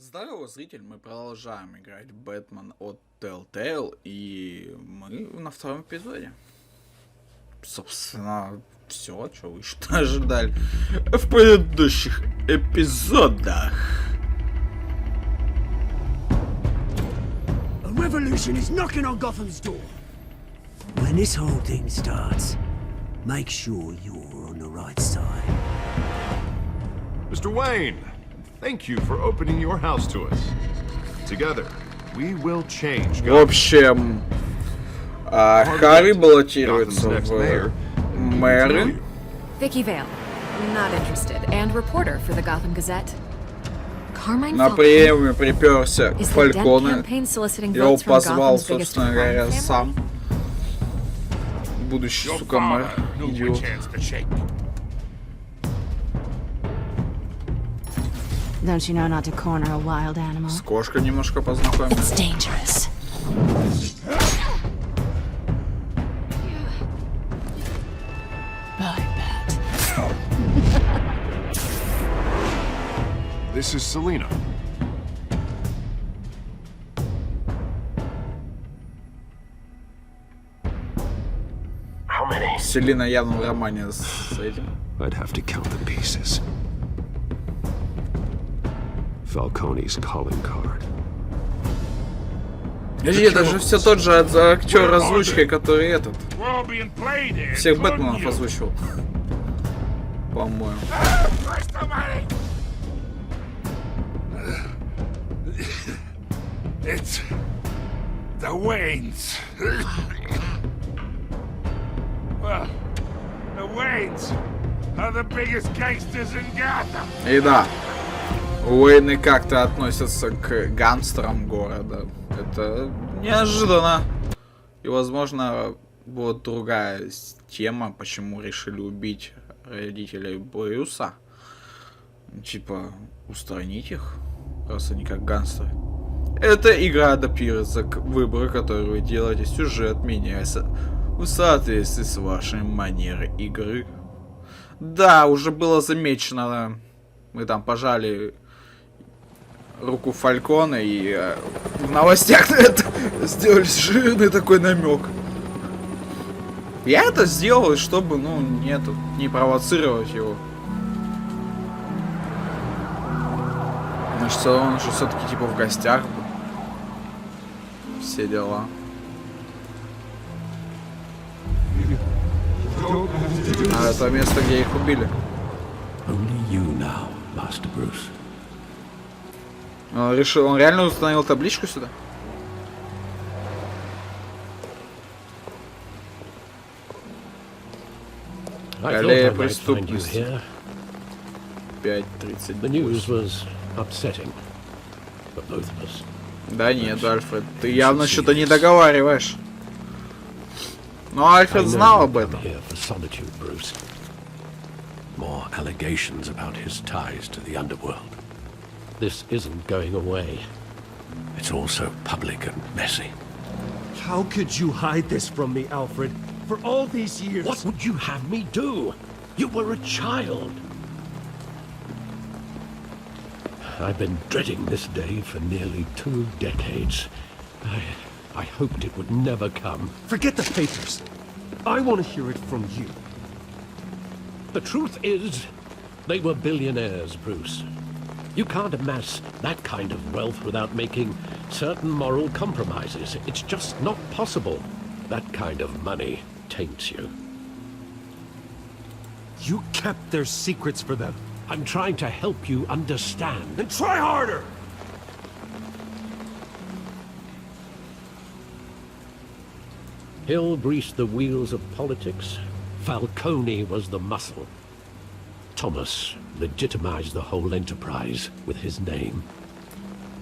Здорово, зритель, мы продолжаем играть Бэтмен от Telltale, и мы на втором эпизоде. Собственно, все, что вы что ожидали в предыдущих эпизодах. A revolution is knocking on Gotham's door. When this whole thing starts, make sure you're on the right side. Mr. Wayne, thank you for opening your house to us. Together, we will change. В общем, Харри баллотируется в мэры. Vicky Vale, not interested, and reporter for the Gotham Gazette. Carmine На приеме приперся к Фальконе. Его позвал, собственно говоря, сам. Будущий, сука, мэр. Идиот. Don't you know not to corner a wild animal? С кошкой немножко познакомились. It's dangerous. I bet. This is Selina. How many? Селина явно в романе с этим. I'd have to count the pieces. Falcone's calling card. Это же все тот же актер озвучкой, который этот. Всех Бэтменов озвучивал. По-моему. It's the Waynes. Well, the Waynes are the biggest gangsters in Gotham. И да, Уэйны как-то относятся к гангстерам города. Это неожиданно. И, возможно, будет другая тема, почему решили убить родителей Брюса. Типа, устранить их, раз они как гангстеры. Эта игра адаптируется к выбору, который вы делаете. Сюжет меняется в соответствии с вашей манерой игры. Да, уже было замечено. Мы там пожали руку Фалькона и в новостях это сделали жирный такой намек. Я это сделал, чтобы, ну, не провоцировать его. Значит, он же все-таки типа в гостях был. Все дела. А это место, где их убили. Only you now, Master Bruce. Он решил, он реально установил табличку сюда? Аллея преступности. 5:30. Да нет, Альфред, ты явно что-то не договариваешь. Но Альфред знал об этом. More allegations about his ties to the underworld. This isn't going away. It's also public and messy. How could you hide this from me, Alfred? For all these years... What would you have me do? You were a child. I've been dreading this day for nearly 2 decades. I hoped it would never come. Forget the papers. I want to hear it from you. The truth is, they were billionaires, Bruce. You can't amass that kind of wealth without making certain moral compromises. It's just not possible. That kind of money taints you. You kept their secrets for them. I'm trying to help you understand. Then try harder! Hill greased the wheels of politics. Falcone was the muscle. Thomas legitimized the whole enterprise with his name.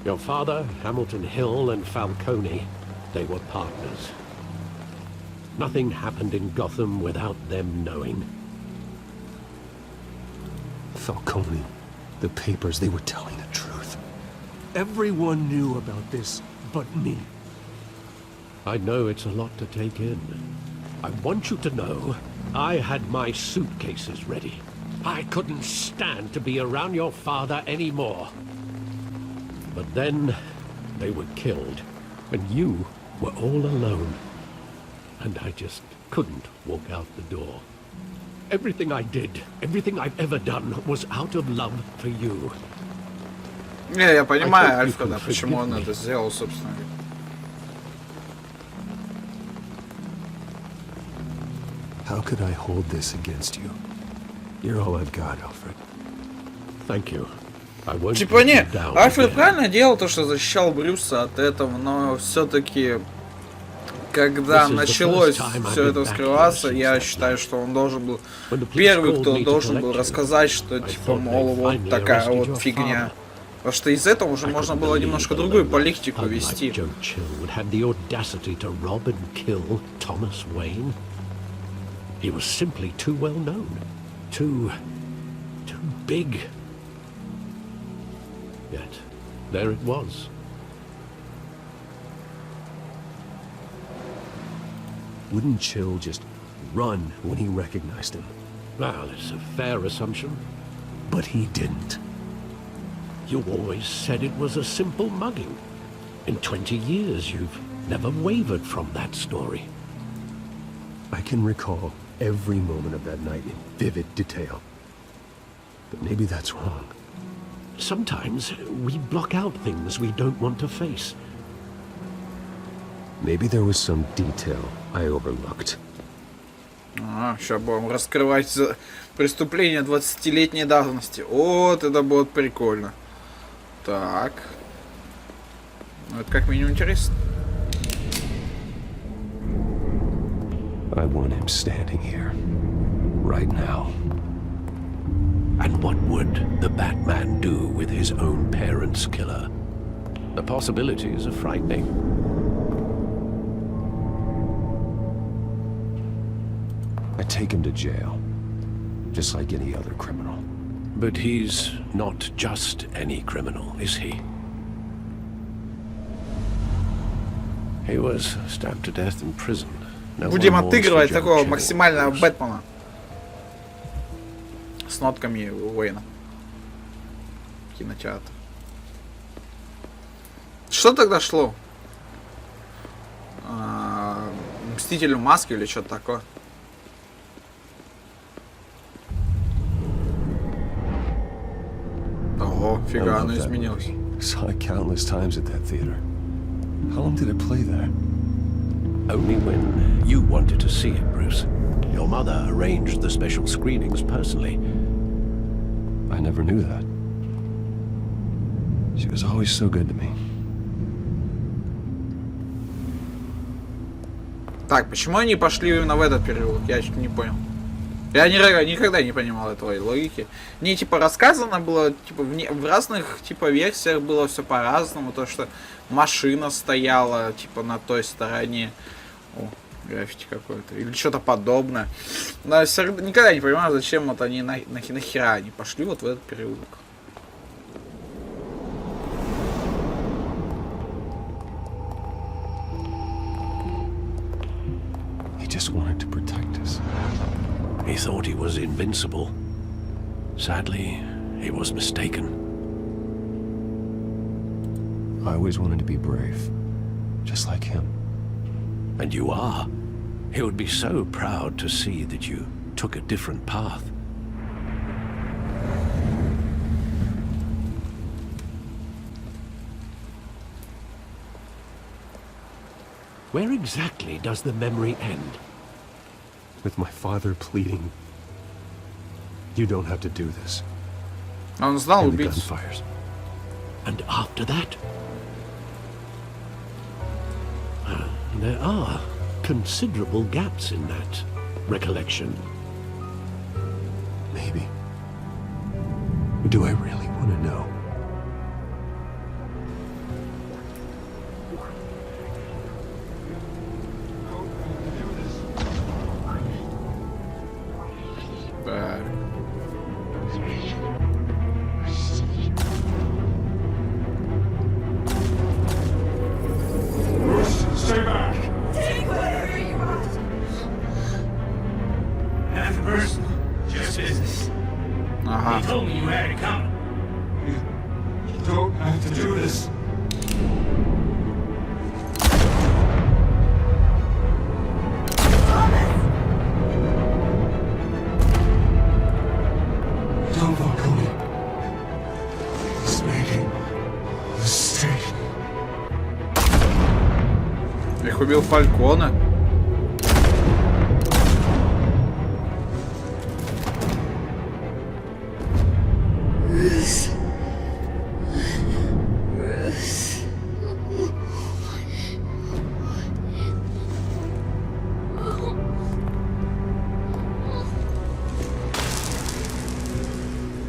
Your father, Hamilton Hill, and Falcone, they were partners. Nothing happened in Gotham without them knowing. Falcone, the papers, they were telling the truth. Everyone knew about this but me. I know it's a lot to take in. I want you to know I had my suitcases ready. I couldn't stand to be around your father anymore. But then they were killed, and you were all alone. And I just couldn't walk out the door. Everything I did, everything I've ever done, was out of love for you. Не, я понимаю Альфреда, почему он это сделал, собственно. How could I hold this against you? You're all I've got, Alfred. Thank you. I won't Типа let не, you down Альфред again. правильно делал то, что защищал Брюса от этого, но все-таки, когда началось все это вскрываться, я считаю, что он должен был первый, кто должен был рассказать, что типа, мол, вот такая вот фигня. Потому что из этого уже можно было немножко другую политику вести. He was simply too well known, too big. Yet, there it was. Wouldn't Chill just run when he recognized him? Well, it's a fair assumption. But he didn't. You always said it was a simple mugging. In 20 years, you've never wavered from that story. I can recall every moment of that night in vivid detail. But maybe that's wrong. Sometimes we block out things we don't want to face. Maybe there was some detail I overlooked. Сейчас будем раскрывать преступление 20-летней давности. Вот это будет прикольно. Так. Ну, это как минимум интересно. I want him standing here, right now. And what would the Batman do with his own parents' killer? The possibilities are frightening. I take him to jail, just like any other criminal. But he's not just any criminal, is he? He was stabbed to death in prison. No Будем one mourns отыгрывать for такого Joe максимального Chill. Бэтмена. С нотками Уэйна. Кинотеатр. Что тогда шло? Мстителю маски или что-то такое? Ого, фига, оно изменилось. Saw it countless times at that theater. How long did it play there? Only when you wanted to see it, Bruce. Your mother arranged the special screenings personally. I never knew that. She was always so good to me. Так, почему они пошли именно в этот переулок? Я чуть не понял. Я никогда не понимал этой логики. Мне типа рассказано было, типа в разных типа версиях было все по-разному. То, что машина стояла типа на той стороне. О, граффити какое-то. Или что-то подобное. Но я никогда не понимаю, зачем вот они нахера они пошли вот в этот переулок. He just wanted to protect us. He thought he was invincible. Sadly, he was mistaken. I always wanted to be brave, just like him. And you are. He would be so proud to see that you took a different path. Where exactly does the memory end? With my father pleading, "You don't have to do this." Он знал And the убийцу. gunfires. And after that? There are considerable gaps in that recollection. Maybe. Do I really want to know? Так. Stay back! Nothing personal, just business. Ага. He told me you had it coming. to do this. Don't Falcone. He's making a mistake. Их убил Фалькона.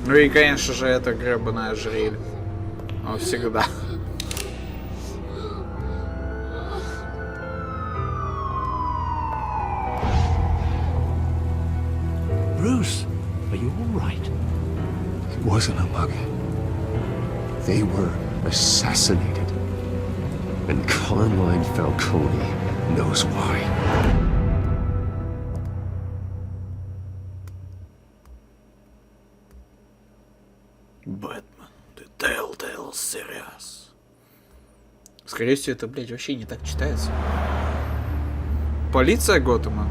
Ну и, конечно же, это гребаная жрель. Он всегда. Bruce, are you all right? It wasn't a mug. They were assassinated. And Carmine Falcone knows why. Бэтмен. The Telltale Series. Скорее всего, это, блядь, вообще не так читается. Полиция Готэма.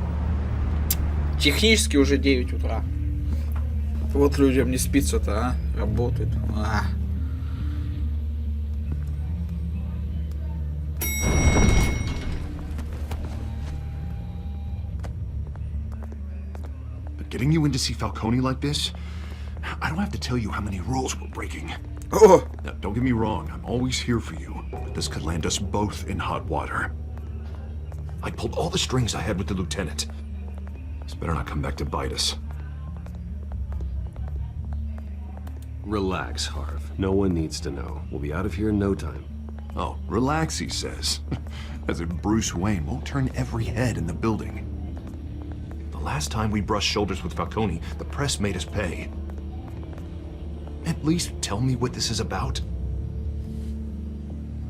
Технически уже 9 утра. Вот людям не спится-то, а? Работают. But getting you in to see Falcone like this, I don't have to tell you how many rules we're breaking. О! Now, don't get me wrong, I'm always here for you, but this could land us both in hot water. I pulled all the strings I had with the lieutenant. This better not come back to bite us. Relax, Harv. No one needs to know. We'll be out of here in no time. Oh, relax, he says. As if Bruce Wayne won't turn every head in the building. The last time we brushed shoulders with Falcone, the press made us pay. At least tell me what this is about.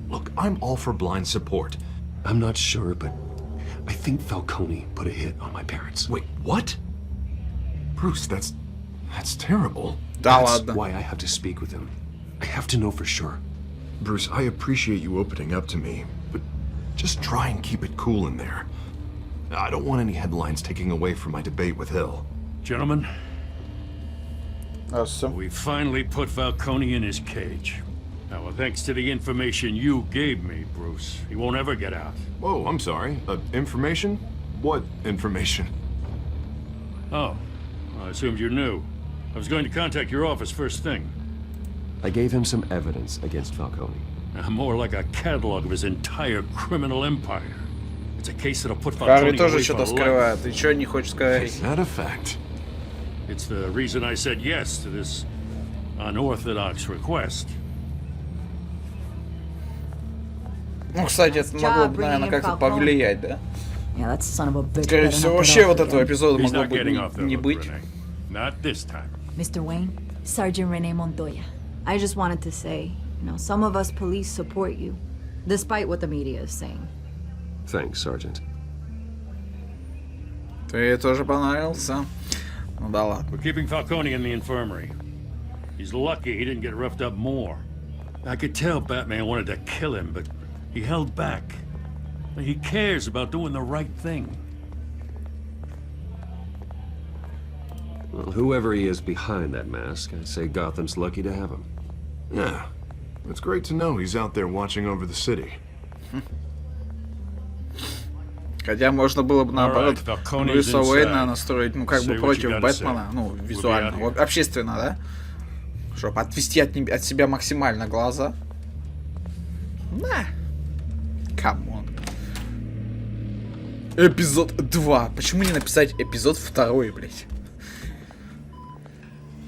Look, I'm all for blind support. I'm not sure, but I think Falcone put a hit on my parents. Wait, what? Bruce, that's terrible. Да That's ладно. why I have to speak with him. I have to know for sure. Bruce, I appreciate you opening up to me, but just try and keep it cool in there. I don't want any headlines taking away from my debate with Hill. Gentlemen, Awesome. we finally put Falcone in his cage. Now, thanks to the information you gave me, Bruce, he won't ever get out. Whoa, I'm sorry. Information? What information? Oh, I assumed you knew. I was going to contact your office first thing. I gave him some evidence against Falcone. More like a catalog of his entire criminal empire. It's a case that'll put Falcone Харви тоже away что-то for life. скрывает. Ты чё не хочешь говорить? Is that a fact? It's the reason I said yes to this unorthodox request. Ну, кстати, это могло бы, наверное, как-то повлиять, да? Yeah, that son of a bitch. Скорее better всего, not get вообще off вот этого again. эпизода He's могло not бы getting off the не hook, быть. Renee. Not this time. Mr. Wayne, Sergeant Renee Montoya. I just wanted to say, some of us police support you, despite what the media is saying. Thanks, Sergeant. Ты тоже понравился? Ну да ладно. We're keeping Falcone in the infirmary. He's lucky he didn't get roughed up more. I could tell Batman wanted to kill him, but he held back. He cares about doing the right thing. Well, whoever he is behind that mask, I say Gotham's lucky to have him. Yeah. It's great to know he's out there watching over the city. Хотя можно было бы наоборот Alright, Falcone's Брюса inside. Уэйна настроить, ну как бы Say what you против gotta Бэтмена, say. ну We'll be визуально, out here. общественно, да? Чтобы отвести от себя максимально глаза. На! Камон. Эпизод 2. Почему не написать эпизод 2, блять?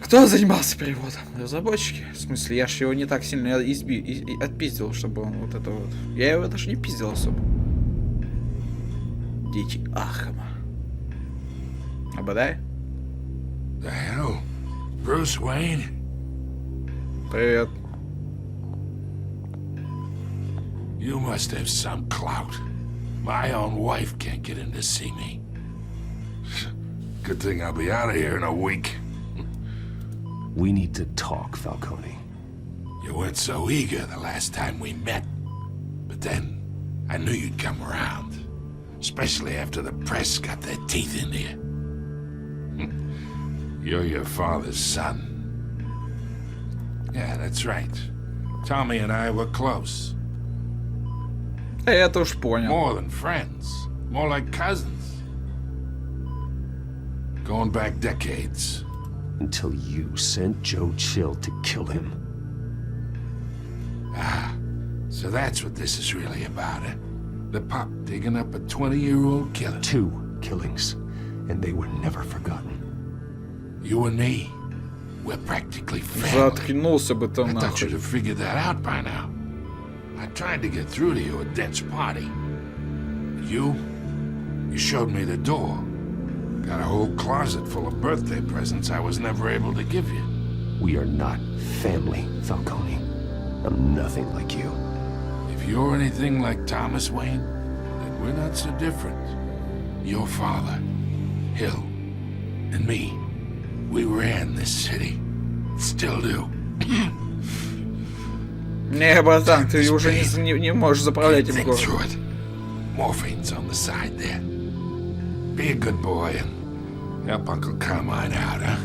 Кто занимался переводом? Разработчики? В смысле, я ж его не так сильно отпиздил, чтобы он вот это вот... Я его даже не пиздил особо. Дети Архама. Ободай? The hell? Bruce Wayne? Привет. You must have some clout. My own wife can't get in to see me. Good thing I'll be out of here in a week. We need to talk, Falcone. You weren't so eager the last time we met. But then, I knew you'd come around. Especially after the press got their teeth into you. You're your father's son. Yeah, that's right. Tommy and I were close. Это уж понял. More than friends. More like cousins. Going back decades. Until you sent Joe Chill to kill him. Ah, so that's what this is really about, eh? The pup digging up a 20-year-old killer. 2 killings, and they were never forgotten. You and me, we're practically family. Заткнулся бы ты I thought you'd нахуй. have figured that out by now. I tried to get through to you at Dent's party. You showed me the door. Got a whole closet full of birthday presents I was never able to give you. We are not family, Falcone. I'm nothing like you. If you're anything like Thomas Wayne, then we're not so different. Your father, Hill, and me, we ran this city. Still do. Не, братан, ты уже не можешь заправлять им Think город. through it. Morphine's on the side there. Be a good boy and help Uncle Carmine out, huh?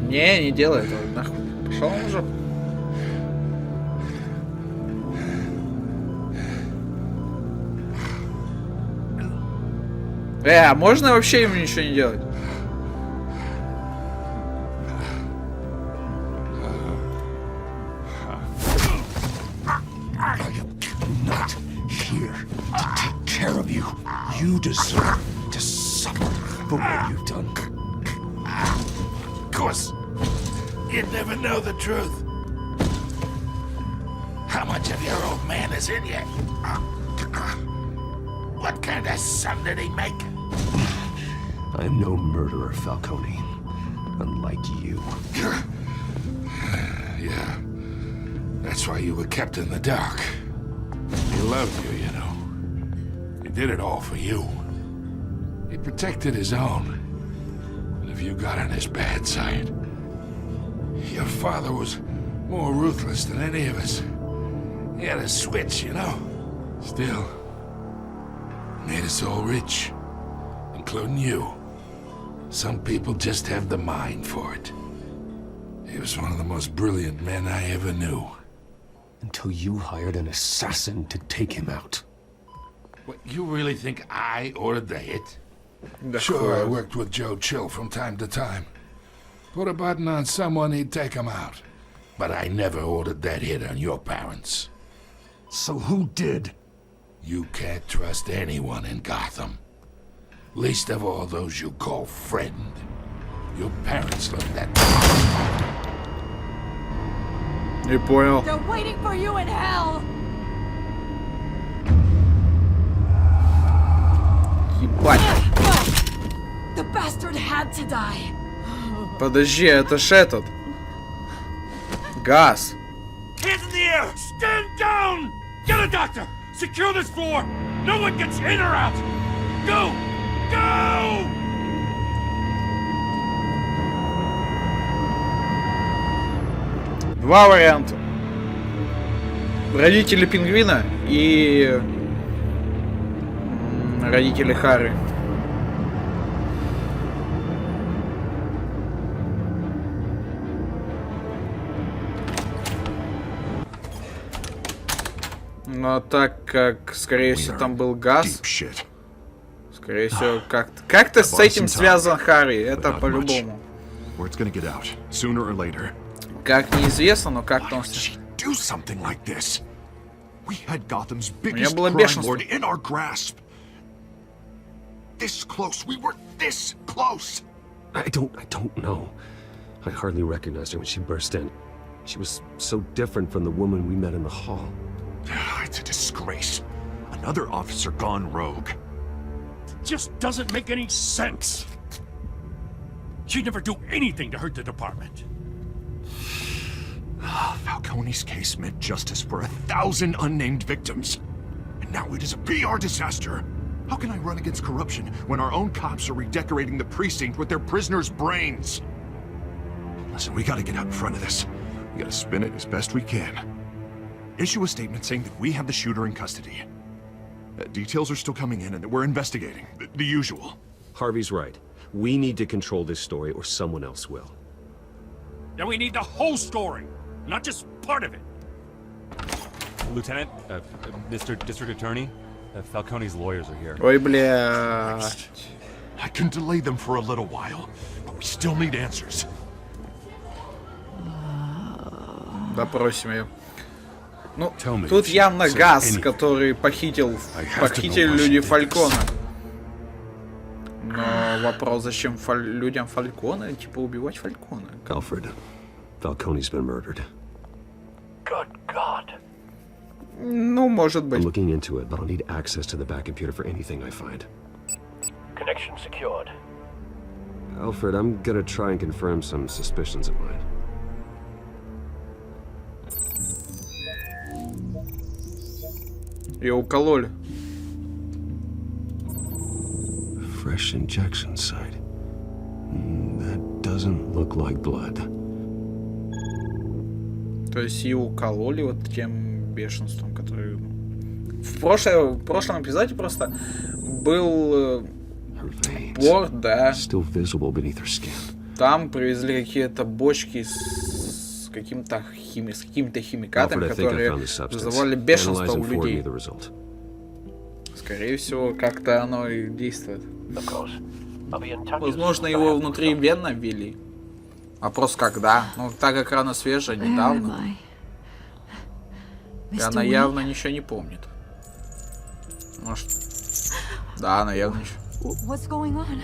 Не делай этого, нахуй. Пошел он уже. А можно вообще ему ничего не делать? Not here to take care of you. You deserve to suffer for what you've done. Of course, you'd never know the truth. How much of your old man is in you? What kind of son did he make? I'm no murderer, Falcone. Unlike you. Yeah, that's why you were kept in the dark. He loved you, you know. He did it all for you. He protected his own. And if you got on his bad side, your father was more ruthless than any of us. He had a switch, you know. Still, made us all rich, including you. Some people just have the mind for it. He was one of the most brilliant men I ever knew. Until you hired an assassin to take him out. What, you really think I ordered the hit? Да Sure, I хватит. worked with Joe Chill from time to time. Put a button on someone, he'd take him out. But I never ordered that hit on your parents. So who did? You can't trust anyone in Gotham. Least of all those you call friend. Your parents looked at Не понял. They're waiting for you in hell! Ебать. The bastard had to die. Подожди, это ж этот. Газ. Hands in the air! Stand down! Get a doctor! Secure this floor! No one gets in or out! Go! Go! Два варианта. Родители пингвина и родители Харри. Но так как, скорее всего, там был газ, Deep shit. скорее всего, как-то с этим связан Харри, это по-любому. Word's gonna get out, sooner or later. Как неизвестно, но как-то он... Why would she do something like this? We had Gotham's У меня biggest было crime бешенство. lord in our grasp. This close, we were this close. I don't know. I hardly recognized her when she burst in. She was so different from the woman we met in the hall. It's a disgrace. Another officer gone rogue. Just doesn't make any sense. She'd never do anything to hurt the department. Falcone's case meant justice for 1,000 unnamed victims. And now it is a PR disaster. How can I run against corruption when our own cops are redecorating the precinct with their prisoners' brains? Listen, we gotta get out in front of this. We gotta spin it as best we can. Issue a statement saying that we have the shooter in custody. Details are still coming in and that we're investigating. The usual. Harvey's right. We need to control this story or someone else will. Then we need the whole story, not just part of it. Lieutenant, Mr. District Attorney, Falcone's lawyers are here. Ой, блядь. I can delay them for a little while, but we still need answers. Допросим ее. Ну, тут явно Газ, который похитили люди Фалькона. Но вопрос, зачем людям Фалькона, типа, убивать Фалькона? Alfred, Falcone's been murdered. Good God. Ну, может I'm быть. looking into it, but I'll need access to the back computer for anything I find. Connection secured. Alfred, I'm gonna try and confirm some suspicions of mine. Ее укололи. Fresh injection site. That doesn't look like blood. То есть ее укололи вот тем бешенством, который... В прошлом эпизоде просто был порт, да. Still visible beneath her skin. Там привезли какие-то бочки с какими-то химикатами, которые вызывали бешенство у людей. Скорее всего, как-то оно и действует. Возможно, его внутривенно ввели. Вопрос когда? Ну, так как рана свежая, недавно. И она явно ничего не помнит. Может... Да, она явно ничего... What's going on?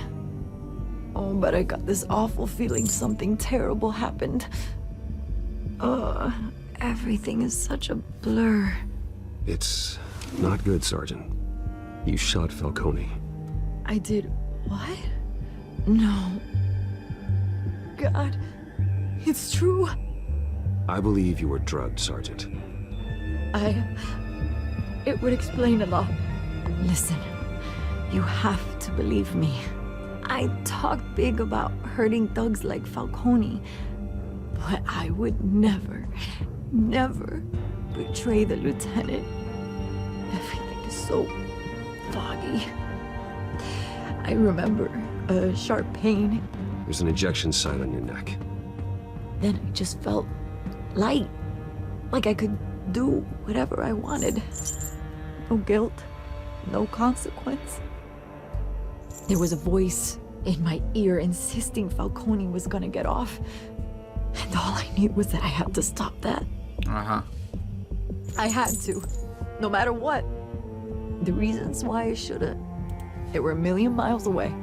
Oh, but I got this awful feeling something terrible happened. Everything is such a blur. It's not good, Sergeant. You shot Falcone. I did what? No. God, it's true. I believe you were drugged, Sergeant. It would explain a lot. Listen, you have to believe me. I talk big about hurting thugs like Falcone, but I would never betray the lieutenant. Everything is so foggy. I remember a sharp pain. There's an injection site on your neck. Then I just felt light, like I could do whatever I wanted. No guilt, no consequence. There was a voice in my ear insisting Falcone was gonna get off. And all I knew was that I had to stop that. Uh-huh. I had to, no matter what. The reasons why I should've, they were a million miles away.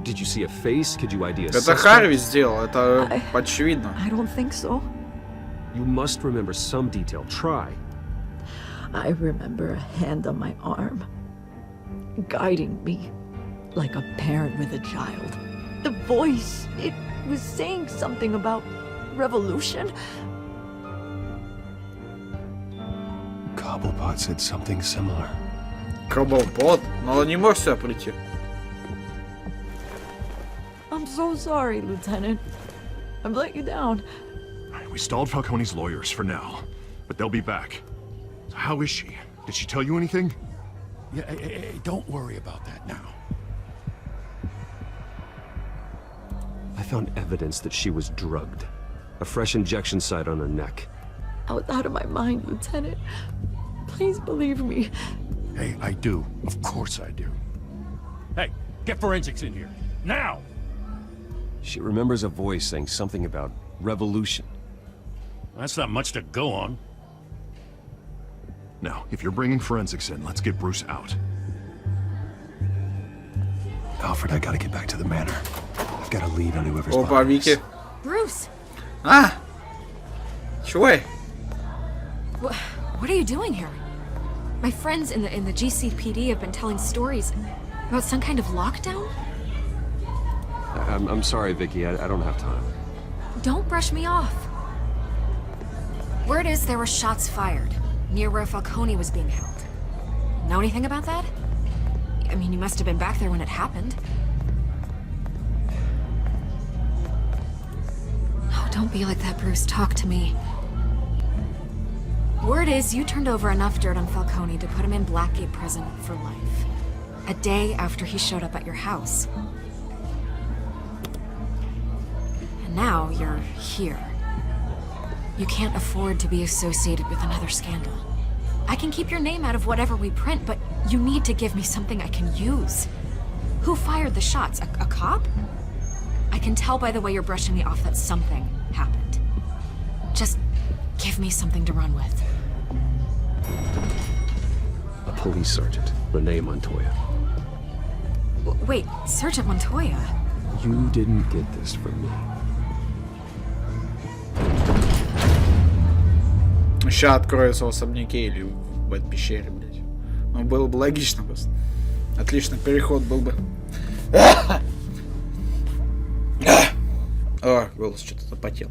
Did you see a face? Could you ID a Это suspect? Харви сделал, это очевидно. I don't think so. You must remember some detail. Try. I remember a hand on my arm, guiding me like a parent with a child. The voice, it was saying something about revolution. Cobblepot said something similar. Коблпот? Но он не может сюда прийти. I'm so sorry, Lieutenant. I've let you down. We stalled Falcone's lawyers for now, but they'll be back. So how is she? Did she tell you anything? Yeah, hey, don't worry about that now. I found evidence that she was drugged. A fresh injection site on her neck. I was out of my mind, Lieutenant. Please believe me. Hey, I do. Of course I do. Hey, get forensics in here. Now! She remembers a voice saying something about revolution. That's not much to go on. Now, if you're bringing forensics in, let's get Bruce out. Alfred, I gotta get back to the manor. I've got a lead on whoever's Опа, behind Вики. this. Bruce! А! Чего? What are you doing here? My friends in the GCPD have been telling stories about some kind of lockdown? I'm sorry, Vicky. I don't have time. Don't brush me off. Word is there were shots fired near where Falcone was being held. Know anything about that? I mean, you must have been back there when it happened. No, Don't be like that, Bruce. Talk to me. Word is you turned over enough dirt on Falcone to put him in Blackgate prison for life. A day after he showed up at your house. And now you're here. You can't afford to be associated with another scandal. I can keep your name out of whatever we print, but you need to give me something I can use. Who fired the shots? A cop? I can tell by the way you're brushing me off that something happened. Just give me something to run with. A police sergeant, Renee Montoya. Wait, Sergeant Montoya? You didn't get this from me. Ща откроется в особняке или в этой пещере, блядь. Ну, было бы логично просто. Отличный переход был бы. О, голос что-то запотел.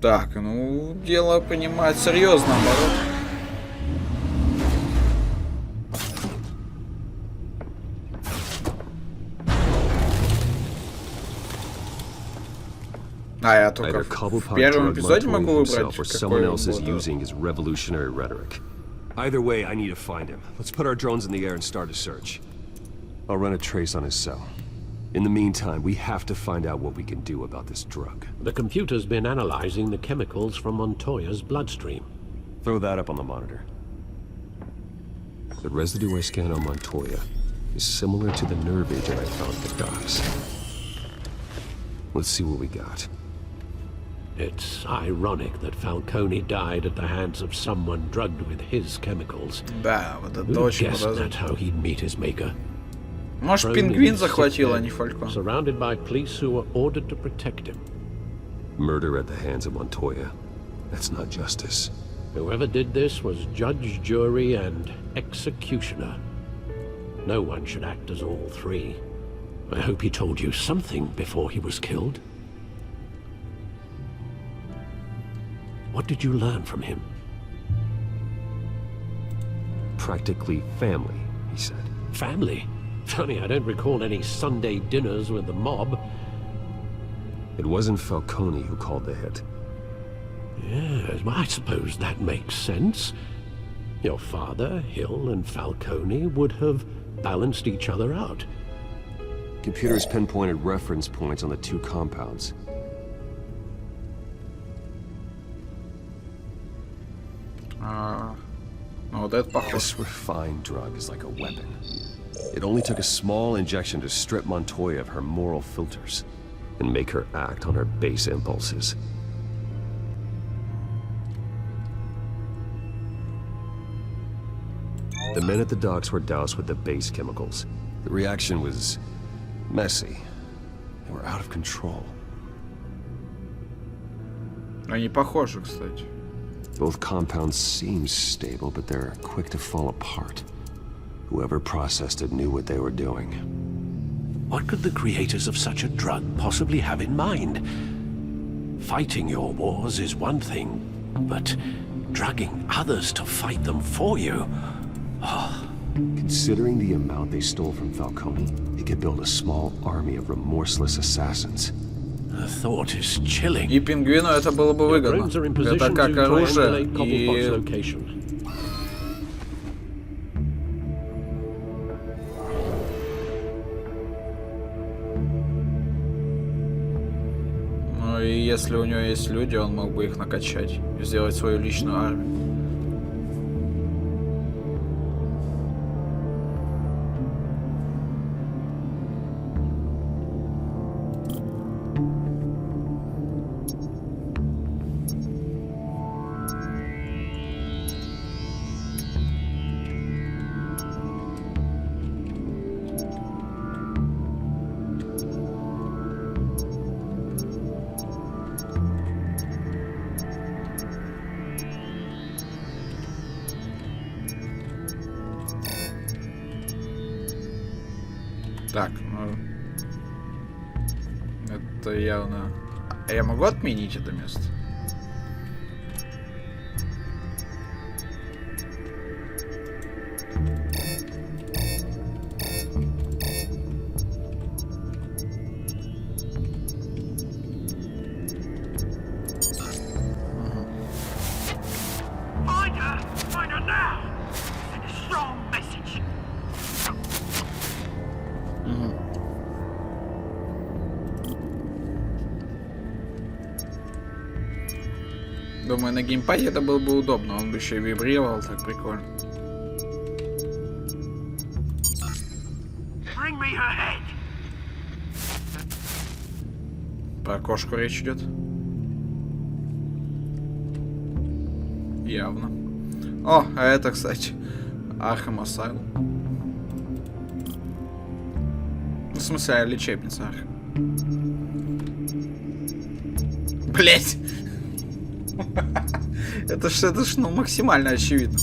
Так, ну, дело принимает серьезно, оборот. А я только в первом эпизоде могу выбрать, какой он будет. Either way, I need to find him. Let's put our drones in the air and start a search. I'll run a trace on his cell. In the meantime, we have to find out what we can do about this drug. The computer's been analyzing the chemicals from Montoya's bloodstream. Throw that up on the monitor. The residue I scanned on Montoya is similar to the nerve agent I found at the docks. Let's see what we got. It's ironic that Falcone died at the hands of someone drugged with his chemicals. Да, вот это Who очень guessed подозрительно. that's how he'd meet his maker? Может, пингвин захватил, а не Фалькон. Surrounded by police who were ordered to protect him. Murder at the hands of Montoya. That's not justice. Whoever did this was judge, jury, and executioner. No one should act as all three. I hope he told you something before he was killed. What did you learn from him? Practically family, he said. Family? Funny, I don't recall any Sunday dinners with the mob. It wasn't Falcone who called the hit. Yes, well, I suppose that makes sense. Your father, Hill, and Falcone would have balanced each other out. Computers pinpointed reference points on the two compounds. Ну, вот это похоже. This refined drug is like a weapon. It only took a small injection to strip Montoya of her moral filters and make her act on her base impulses. The men at the docks were doused with the base chemicals. The reaction was messy. They were out of control. Они похожи, кстати. Both compounds seem stable, but they're quick to fall apart. Whoever processed it knew what they were doing. What could the creators of such a drug possibly have in mind? Fighting your wars is one thing, but drugging others to fight them for you? Oh. Considering the amount they stole from Falcone, they could build a small army of remorseless assassins. The thought is chilling. И пингвину это было бы выгодно. Это как оружие и... Ну и если у него есть люди, он мог бы их накачать и сделать свою личную армию. Так, ну... Это явно... А я могу отменить это место? Думаю, на геймпаде это было бы удобно. Он бы еще и вибрировал, так прикольно. Про кошку речь идет. Явно. О, а это, кстати, Arkham Asylum. В смысле, лечебница Архам. Блять! Это ж, ну, максимально очевидно.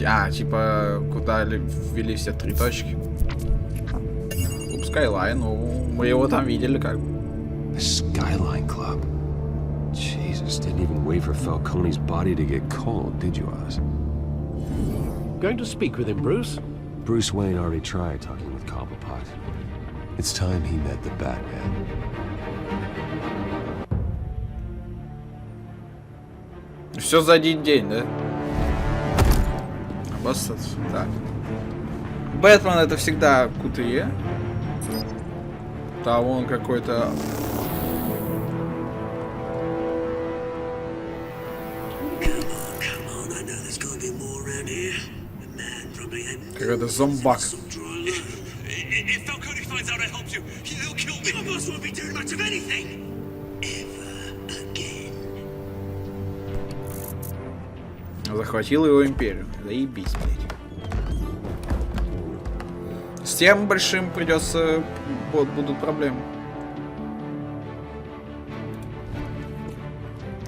А, типа, куда ввели все 3 точки? Skyline, ну, мы его там видели как бы. The Skyline Club. Jesus, didn't even wait for Falcone's body to get cold, did you, Oz? Going to speak with him, Bruce? Bruce Wayne already tried talking with Cobblepot. It's time he met the Batman. Все за один день, да? Так. Бэтмен это всегда QTE. Там он какой-то... Какой-то зомбак. Захватил его империю. Заебись, блядь. С тем большим придется... Вот, будут проблемы.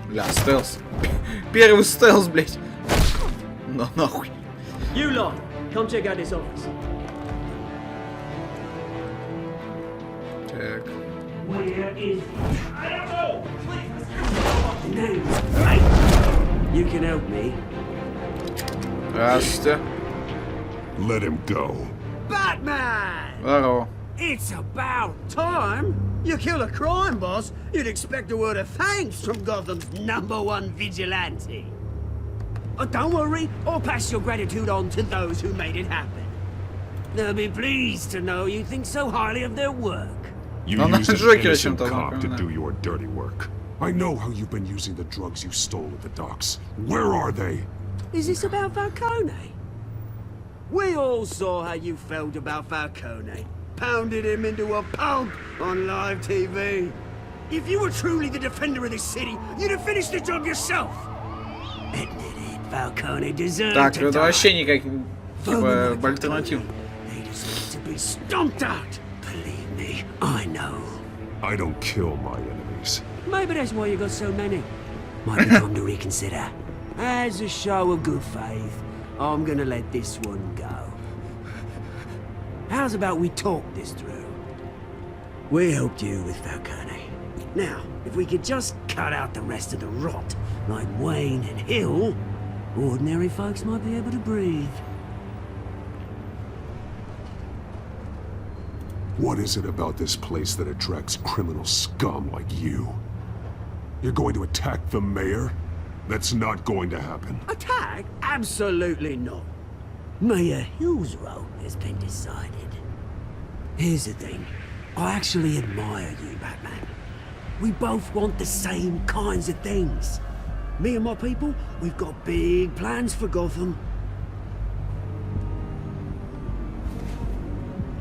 Бля, стелс. Первый стелс, блядь. Ну нахуй. You lot, come check out this office. Так. Where is he? I don't know. Please. You can help me. Здравствуйте. Let him go. Batman! Здорово. It's about time. You kill a crime boss, you'd expect a word of thanks from Gotham's #1 vigilante. Don't worry, I'll pass your gratitude on to those who made it happen. They'll be pleased to know you think so highly of their work. You Ну, used an Джокера innocent чем-то cop to напоминает. do your dirty work. I know how you've been using the drugs you stole at the docks. Where are they? Is this about Falcone? We all saw how you felt about Falcone. Pounded him into a pulp on live TV. If you were truly the defender of this city, you'd have finished the job yourself. Admit it, Falcone deserved Так, to это die. вообще никак... Типа, альтернатив. They deserve to be stomped out. Believe me, I know. I don't kill my enemies. Maybe that's why you got so many. Might be time to reconsider. As a show of good faith, I'm gonna let this one go. How's about we talk this through? We helped you with Falcone. Now, if we could just cut out the rest of the rot, like Wayne and Hill, ordinary folks might be able to breathe. What is it about this place that attracts criminal scum like you? You're going to attack the mayor? That's not going to happen. Attack? Absolutely not. Mayor Hill's role has been decided. Here's the thing. I actually admire you, Batman. We both want the same kinds of things. Me and my people, we've got big plans for Gotham.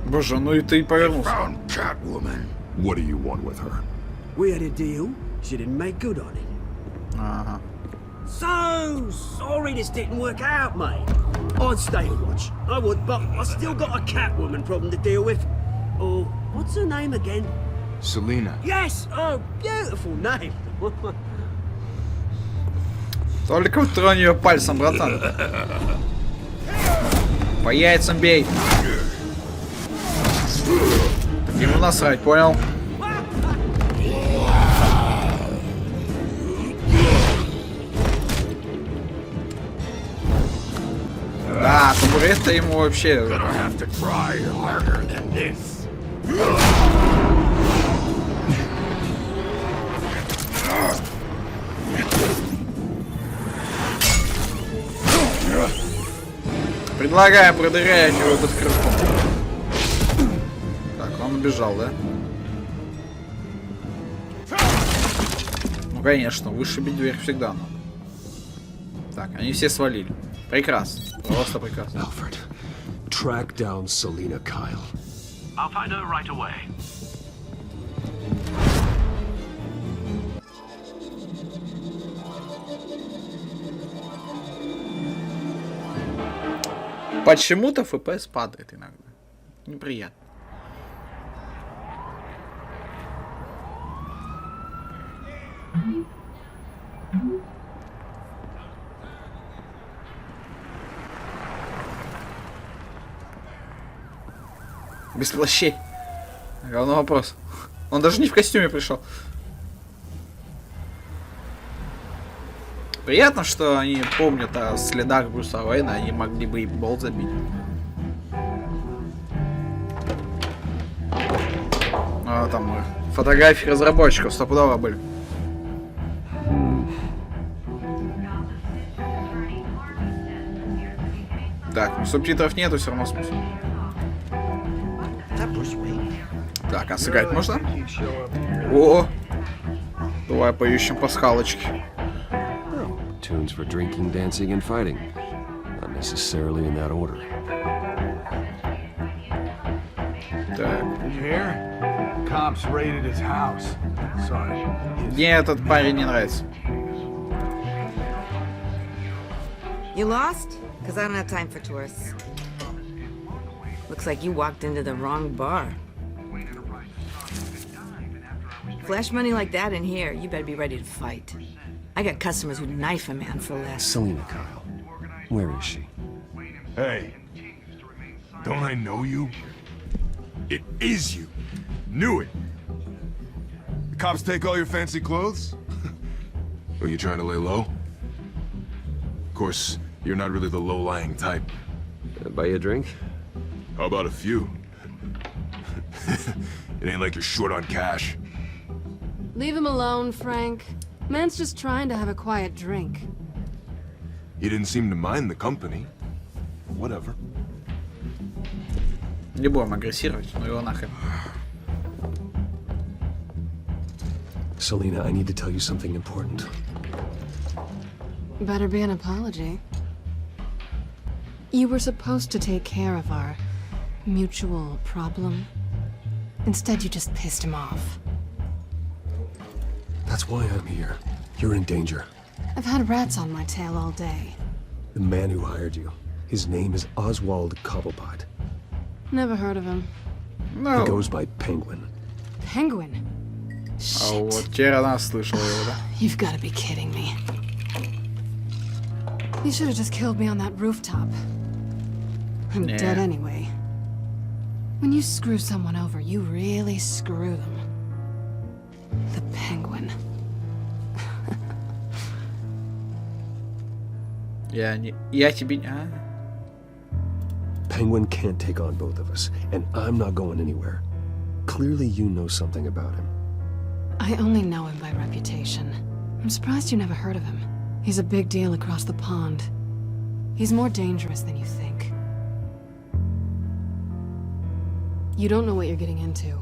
Боже, ну и ты повернулся. Found Catwoman. What do you want with her? We had a deal. She didn't make good on it. Ага. So sorry this didn't work out, mate. I'd stay and watch. I would, but I still got a Catwoman problem to deal with. Oh, what's her name again? Selina. Yes! Oh, beautiful name. Только в тронь ее пальцем, братан. По яйцам бей. Ему насрать, понял? Да, табурет-то ему вообще... Have to try harder than this. Предлагаем продырять его этот крюком. Так, он убежал, да? Ну, конечно, вышибить дверь всегда надо. Так, они все свалили. Прекрасно. Просто прекрасно. Alfred, track down Selina Kyle. I'll find her right away. Почему-то FPS падает иногда. Неприятно. Без плащей. Главный вопрос. Он даже не в костюме пришел. Приятно, что они помнят о следах Брюса Уэйна, они могли бы и болт забить. А там фотографии разработчиков стопудово были. Так, ну субтитров нету, все равно смысл. Так, а сыграть можно? О! Давай поищем пасхалочки. Tunes for drinking, dancing, and fighting. Not necessarily in that order. Так. Cops raided his house. Sorry. Мне этот парень не нравится. You lost? Because I don't have time for tourists. Looks like you walked into the wrong bar. Flash money like that in here, you better be ready to fight. I got customers who'd knife a man for less. Selina Kyle. Where is she? Hey, don't I know you? It is you. Knew it. The cops take all your fancy clothes? Are you trying to lay low? Of course, you're not really the low-lying type. Buy you a drink? How about a few? It ain't like you're short on cash. Leave him alone, Frank. Man's just trying to have a quiet drink. He didn't seem to mind the company. Whatever. Не будем агрессировать, но его нахрен. Selina, I need to tell you something important. Better be an apology. You were supposed to take care of our mutual problem. Instead, you just pissed him off. That's why I'm here. You're in danger. I've had rats on my tail all day. The man who hired you, his name is Oswald Cobblepot. Never heard of him. No. He goes by Penguin. Penguin? А Shit. вот теперь она слышала его, да? You've got to be kidding me. You should have just killed me on that rooftop. I'm Yeah. dead anyway. When you screw someone over, you really screw them. The Penguin. Я тебе... А? Penguin can't take on both of us, and I'm not going anywhere. Clearly you know something about him. I only know him by reputation. I'm surprised you never heard of him. He's a big deal across the pond. He's more dangerous than you think. You don't know what you're getting into.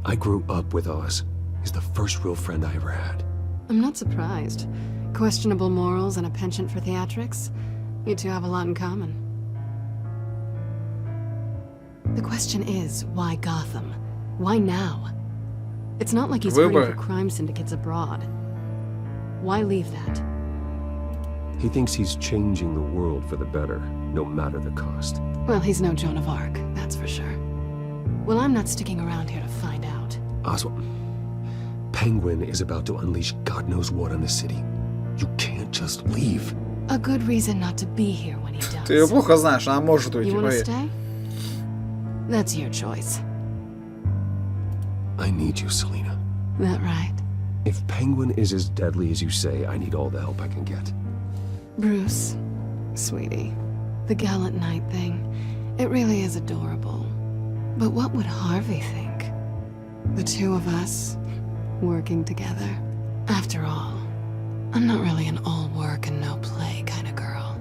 I grew up with Oz. He's the first real friend I ever had. I'm not surprised. Questionable morals and a penchant for theatrics. You two have a lot in common. The question is, why Gotham? Why now? It's not like he's hurting for crime syndicates abroad. Why leave that? He thinks he's changing the world for the better, no matter the cost. Well, he's no Joan of Arc, that's for sure. Well, I'm not sticking around here to find out. Oswald, Penguin is about to unleash God knows what on the city. You can't just leave. A good reason not to be here when he does. Ты ее плохо знаешь, она может уйти, You wanna поверь. stay? That's your choice. I need you, Selina. That right? If Penguin is as deadly as you say, I need all the help I can get. Bruce, sweetie, the gallant knight thing, it really is adorable. But what would Harvey think? The two of us, working together. After all, I'm not really an all work and no play kind of girl.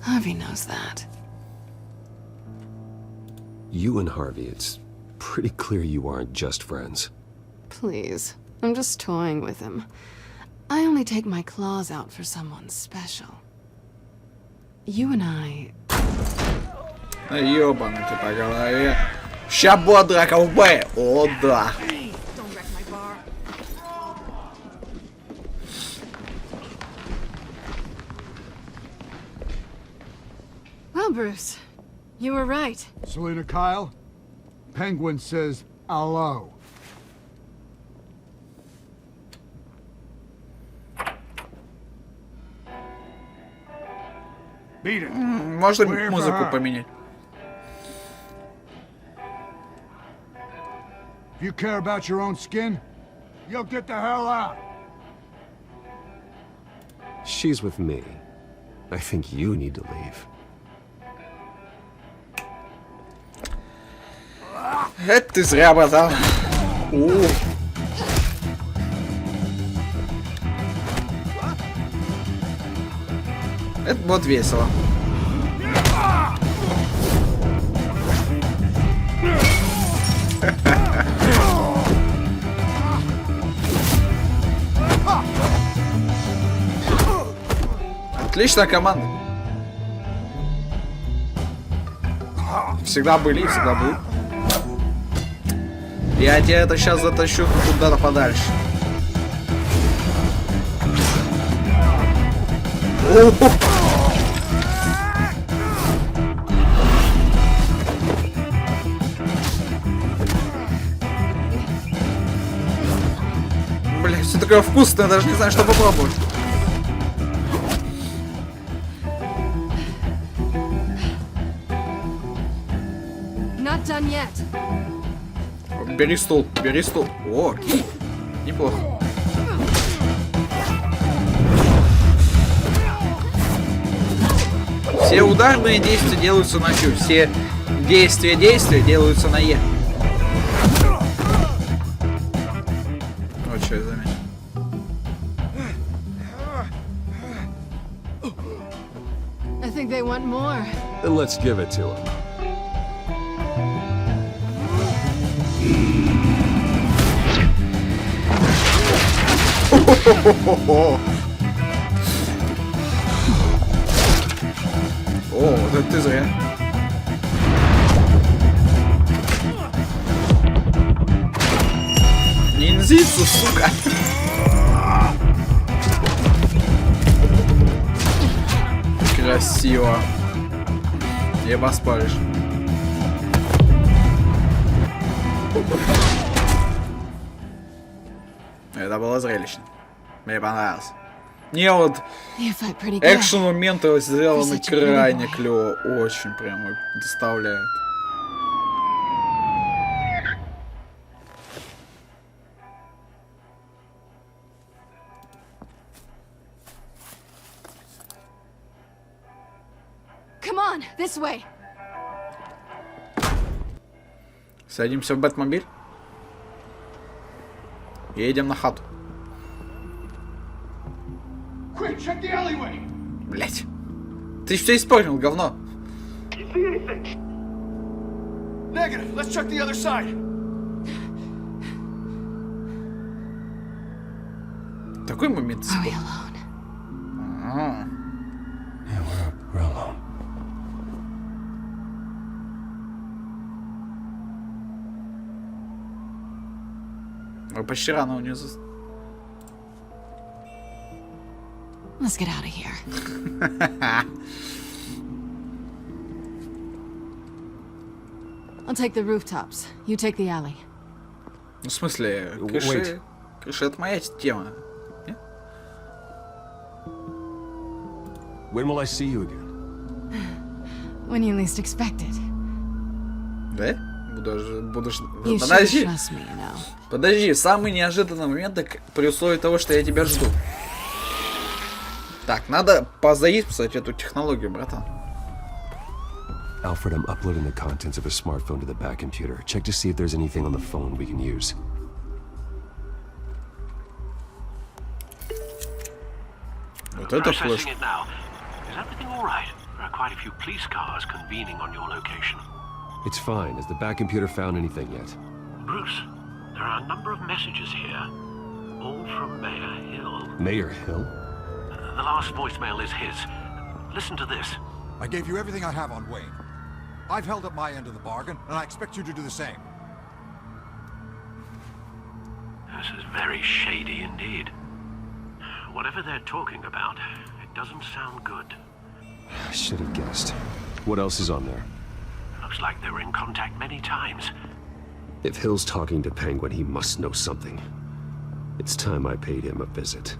Harvey knows that. You and Harvey, it's pretty clear you aren't just friends. Please, I'm just toying with him. I only take my claws out for someone special. You and I... Ёбаный ты по голове. Ща будет драка в Б. О, да. Well, Bruce, you were right. Selena Kyle, Penguin says hello. Beat it. Можно музыку поменять? If you care about your own skin, you'll get the hell out. She's with me. I think you need to leave. Это ты зря, братан. Это будет весело. Отличная команда. Всегда были и всегда будут. Я тебе это сейчас затащу куда-то подальше. Бля, все такое вкусное, даже не знаю, что попробовать. Not done yet. Бери стул, бери стул. О, окей. Неплохо. Все ударные действия делаются на Q. Все действия делаются на Е. Вот что я заметил. I think they want more. Then let's give it to him. О, вот это ты зря. Ниндзицу, сука. Красиво. Не поспоришь. Это было зрелищно. Мне понравилось. Мне вот экшн-моменты сделаны крайне клево. Очень прямо доставляет. Come on, this way. Садимся в Бэтмобиль. И едем на хату. Блять. Ты все исполнил, говно. Такой момент. Мы почти рано у нее Let's get out of here. I'll take the rooftops. You take the alley. Ну, в смысле, крыши... Крыши — это моя тема. Нет? When will I see you again? When you least expect it. Да? Будешь... You should Подожди. trust me, you know. Подожди, самый неожиданный момент, при условии того, что я тебя жду. Так, надо позаимствовать эту технологию, братан. Alfred, I'm uploading the contents of a smartphone to the back computer. Check to see if there's anything on the phone we can use. Вот это флеш. There are quite a few police cars convening on your location. It's fine. Has the back computer found anything yet? Bruce, there are a number of messages here, all from Mayor Hill. Mayor Hill? The last voicemail is his. Listen to this. I gave you everything I have on Wayne. I've held up my end of the bargain, and I expect you to do the same. This is very shady indeed. Whatever they're talking about, it doesn't sound good. I should have guessed. What else is on there? Looks like they were in contact many times. If Hill's talking to Penguin, he must know something. It's time I paid him a visit.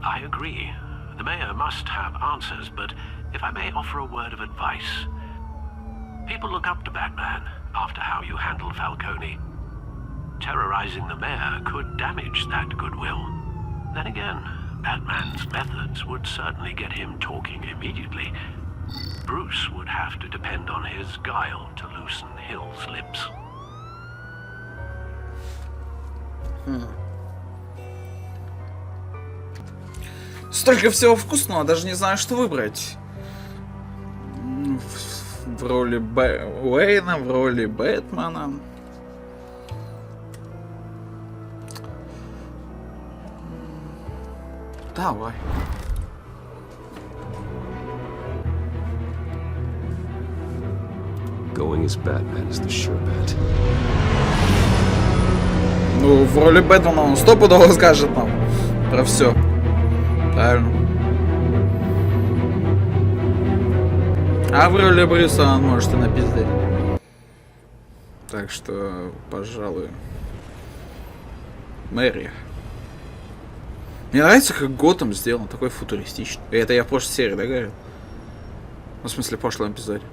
I agree. The mayor must have answers, but if I may offer a word of advice. People look up to Batman after how you handled Falcone. Terrorizing the mayor could damage that goodwill. Then again, Batman's methods would certainly get him talking immediately. Bruce would have to depend on his guile to loosen Hill's lips. Столько всего вкусного, даже не знаю, что выбрать. В роли Уэйна, в роли Бэтмена. Давай. Going as Batman is the sure bet. Ну, в роли Бэтмена он стопудово скажет нам про все. Правильно. А в роли Брюса он может и напиздеть. Так что, пожалуй, Мэри. Мне нравится, как Готэм сделан, такой футуристичный. И это я в прошлой серии, да, говорил? Ну, в смысле, в прошлом эпизоде.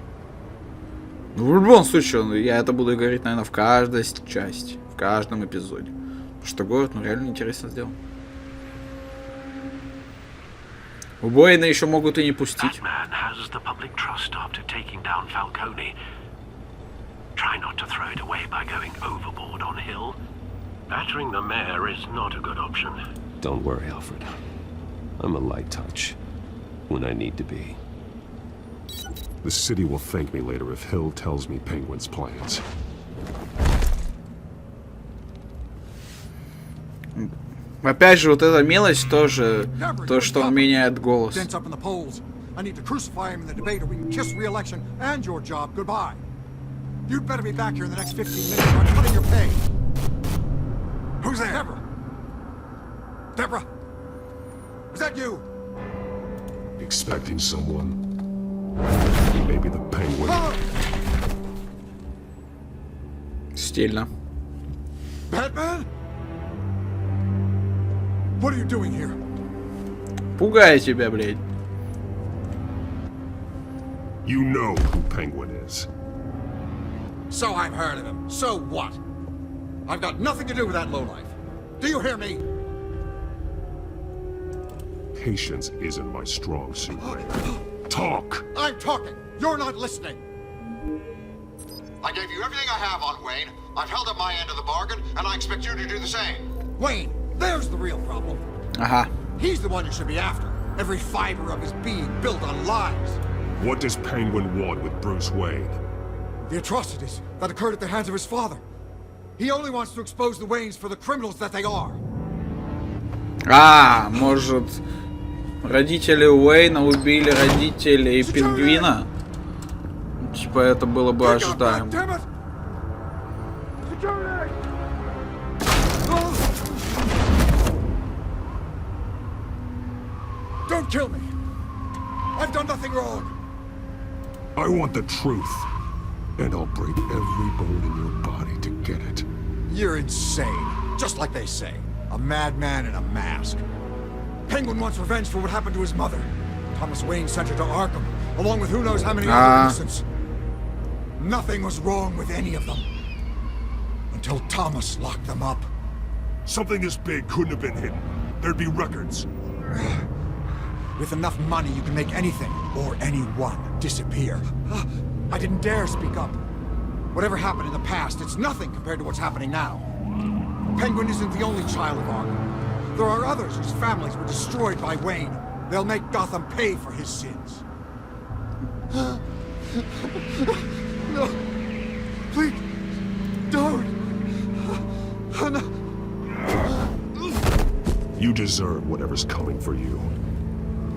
Ну, в любом случае, я это буду говорить, наверное, в каждой части, в каждом эпизоде. Потому что город, ну, реально интересно сделан. У Уэйна еще могут и не пустить. Try not to throw it away by going overboard on Hill. Battering the mayor is not a good option. Don't worry, Alfred. I'm a light touch when I need to be. The city will thank me later if Hill tells me Penguin's plans. Опять же, вот эта мелочь тоже, то, что он меняет голос. I need to crucify him in the debate or we can kiss re-election and your job goodbye. You'd better be back here in the next 15 minutes or I'm cutting your pay. Who's there? Deborah! Deborah! Is that you? Expecting someone. Maybe the Penguin. Стильно. Batman? What are you doing here? Пугаю тебя, блядь. You know who Penguin is. So I've heard of him. So what? I've got nothing to do with that lowlife. Do you hear me? Patience isn't my strong suit, Ray. Talk! I'm talking. You're not listening. I gave you everything I have on Wayne. I've held up my end of the bargain, and I expect you to do the same. Wayne, there's the real problem. He's the one you should be after. Every fiber of his being built on lies. What does Penguin want with Bruce Wayne? The atrocities that occurred at the hands of his father. He only wants to expose the Waynes for the criminals that they are. Может, родители Уэйна убили родителей Пингвина? Типа это было бы ожидаемо. Don't kill me. I've done nothing wrong. I want the truth. And I'll break every bone in your body to get it. You're insane. Just like they say. A madman in a mask. Penguin wants revenge for what happened to his mother. Thomas Wayne sent her to Arkham, along with who knows how many other innocents. Nothing was wrong with any of them. Until Thomas locked them up. Something this big couldn't have been hidden. There'd be records. With enough money, you can make anything, or anyone, disappear. I didn't dare speak up. Whatever happened in the past, it's nothing compared to what's happening now. Penguin isn't the only child of Arkham. There are others whose families were destroyed by Wayne. They'll make Gotham pay for his sins. No. Please. Don't. No. You deserve whatever's coming for you.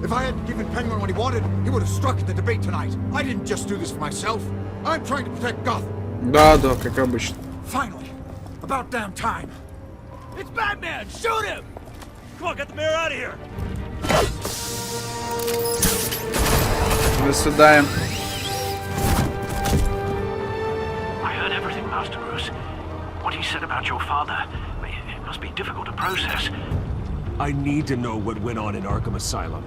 If I hadn't given Penguin what he wanted, he would have struck at the debate tonight. I didn't just do this for myself. I'm trying to protect Gotham. Да, как обычно. Finally. About damn time. It's Batman! Shoot him! Come on, get the mayor out of here! До свидания. I heard everything, Master Bruce. What he said about your father, it must be difficult to process. I need to know what went on in Arkham Asylum.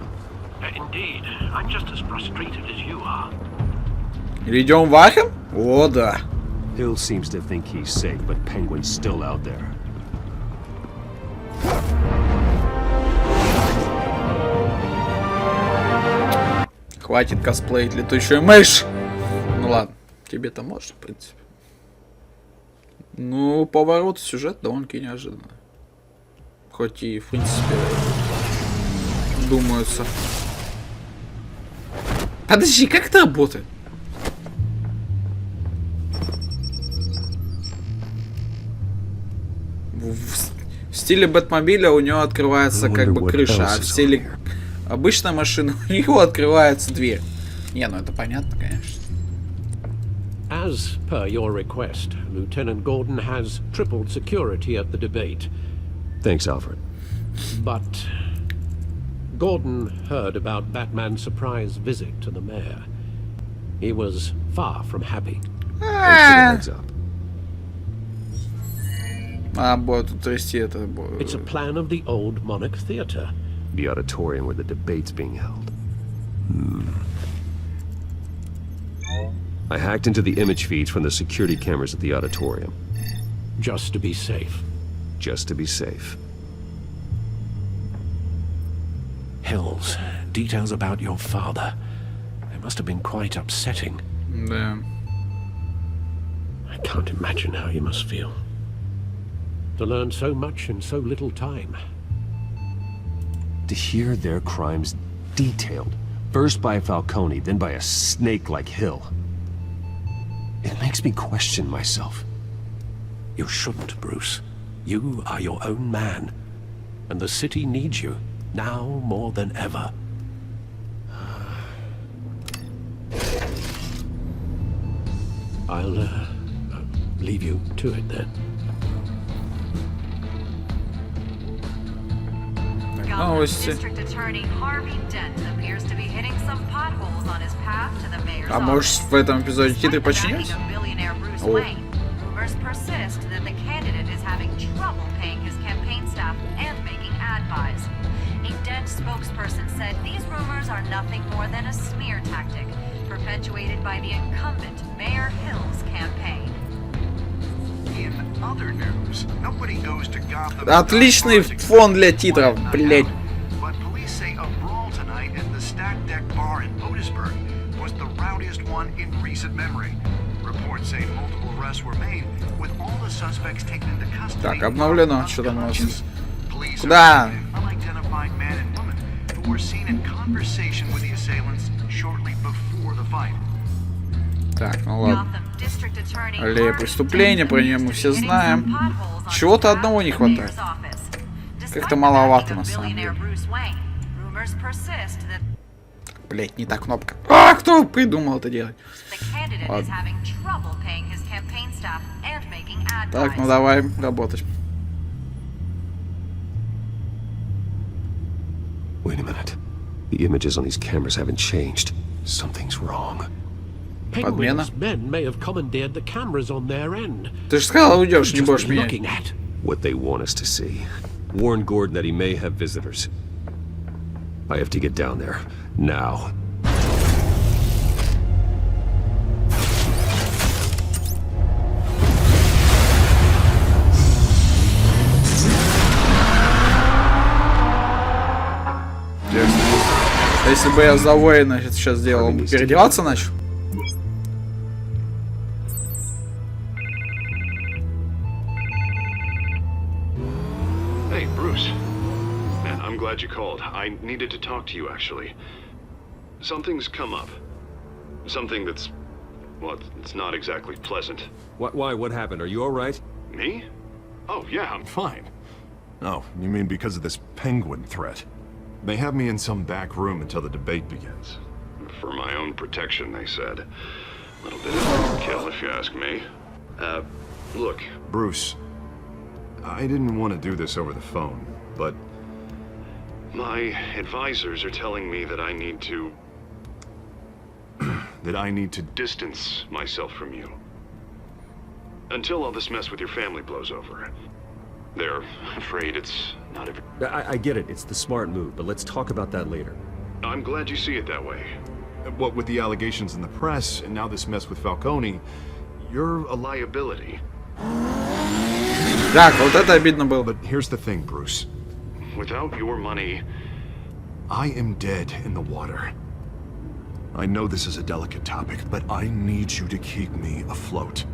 Indeed, I'm just as frustrated as you are. Или идем в Архам? О, да. Hill seems to think he's safe, but Penguin's still out there. Хватит косплеить летучую мышь. Ну ладно, тебе-то можно, в принципе. Ну, поворот сюжет довольно-таки неожиданно. Хоть и, в принципе, думаются. Подожди, как это работает? В стиле Бэтмобиля у него открывается как бы крыша, а в стиле обычной машины у него открывается дверь. Не, ну это понятно, конечно. As per your request, Lieutenant Gordon has tripled security at the debate. Thanks, Alfred. But Gordon heard about Batman's surprise visit to the mayor. He was far from happy. Thanks for the heads up. Будут трясти это. It's a plan of the old Monarch Theatre. The auditorium where the debate's being held. I hacked into the image feeds from the security cameras at the auditorium. Just to be safe. Just to be safe. Hills, details about your father. They must have been quite upsetting. Да. I can't imagine how you must feel. To learn so much in so little time. To hear their crimes detailed, first by Falcone, then by a snake like Hill. It makes me question myself. You shouldn't, Bruce. You are your own man. And the city needs you, now more than ever. I'll leave you to it then. Новости. А может в этом эпизоде титры починились? О. Отличный фон для титров, блять. Так, обновлено. Что там у нас? Куда? Так, ну ладно. Аллея преступления, про нее мы все знаем. Чего-то одного не хватает. Как-то маловато на самом деле. Блять, не та кнопка. А, кто придумал это делать? Ладно. Так, ну давай работать. Wait a minute. The images on these cameras haven't changed. Something's wrong. Penguin's men may have commandeered the cameras on their end. Ты же сказал, уйдешь, не будешь менять. What they want us to see. Warn Gordon that he may have visitors. I have to get down there. Now. Если бы я за воина это сейчас сделал, он бы переодеваться начал? Hey, Bruce. Man, I'm glad you called. I needed to talk to you, actually. Something's come up. Something that's... well, it's not exactly pleasant. Why? What happened? Are you all right? Me? Oh, yeah, I'm fine. Oh, you mean because of this penguin threat? They have me in some back room until the debate begins. For my own protection, they said. A little bit of overkill, if you ask me. Look, Bruce, I didn't want to do this over the phone, but my advisors are telling me that I need to... that I need to distance myself from you. Until all this mess with your family blows over. They're afraid it's not every... I get it. It's the smart move, but let's talk about that later. I'm glad you see it that way. What with the allegations in the press, and now this mess with Falcone, you're a liability. Так, вот это обидно было. But here's the thing, Bruce. Without your money, I am dead in the water. I know this is a delicate topic, but I need you to keep me afloat.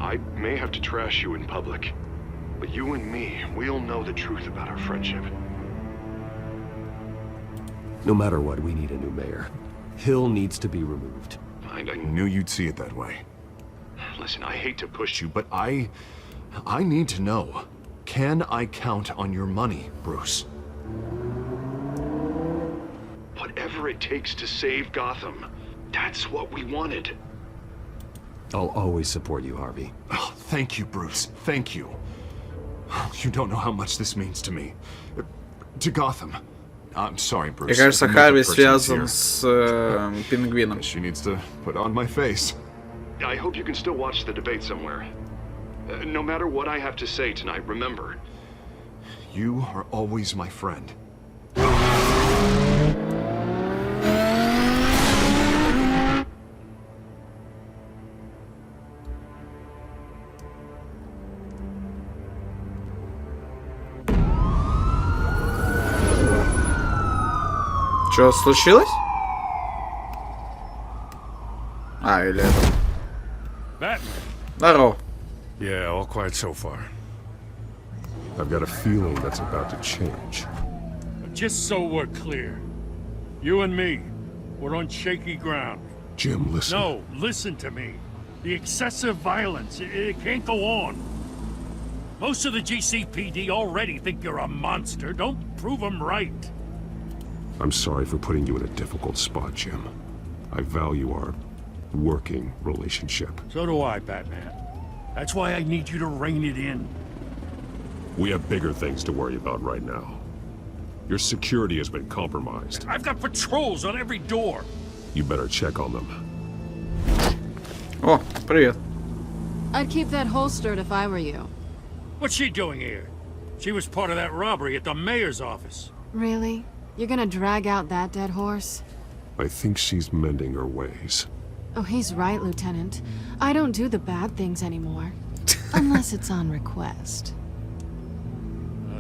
I may have to trash you in public, but you and me, we'll know the truth about our friendship. No matter what, we need a new mayor. Hill needs to be removed. I knew you'd see it that way. Listen, I hate to push you, but I need to know. Can I count on your money, Bruce? Whatever it takes to save Gotham, that's what we wanted. I'll always support you, Harvey. Oh, thank you, Bruce. Thank you. You don't know how much this means to me. To Gotham. I'm sorry, Bruce. Мне кажется, Харви связан с пингвином. She needs to put on my face. I hope you can still watch the debate somewhere. No matter what I have to say tonight, remember, you are always my friend. Что случилось? А, или это... Batman. Здорово. Yeah, all quiet so far. I've got a feeling that's about to change. Just so we're clear, you and me, we're on shaky ground. Jim, listen. No, listen to me. The excessive violence, it can't go on. Most of the GCPD already think you're a monster. Don't prove them right. I'm sorry for putting you in a difficult spot, Jim. I value our working relationship. So do I, Batman. That's why I need you to rein it in. We have bigger things to worry about right now. Your security has been compromised. I've got patrols on every door. You better check on them. О, привет. I'd keep that holstered if I were you. What's she doing here? She was part of that robbery at the mayor's office. Really? You're gonna drag out that dead horse? I think she's mending her ways. Oh, he's right, Lieutenant. I don't do the bad things anymore. Unless it's on request.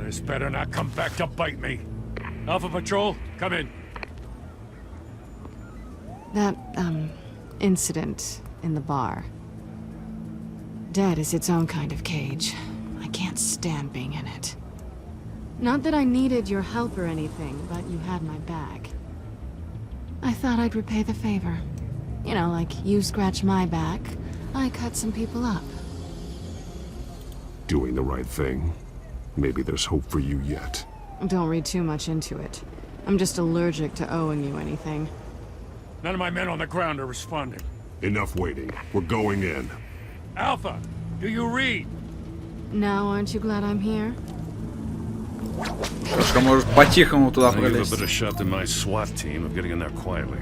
This better not come back to bite me. Alpha Patrol, come in. That, incident in the bar. Dead is its own kind of cage. I can't stand being in it. Not that I needed your help or anything, but you had my back. I thought I'd repay the favor. You know, like you scratch my back, I cut some people up. Doing the right thing. Maybe there's hope for you yet. Don't read too much into it. I'm just allergic to owing you anything. None of my men on the ground are responding. Enough waiting. We're going in. Alpha, do you read? Now, aren't you glad I'm here? Шашка может по-тихому туда I give a пролезть. better shot than my SWAT team of getting in there quietly.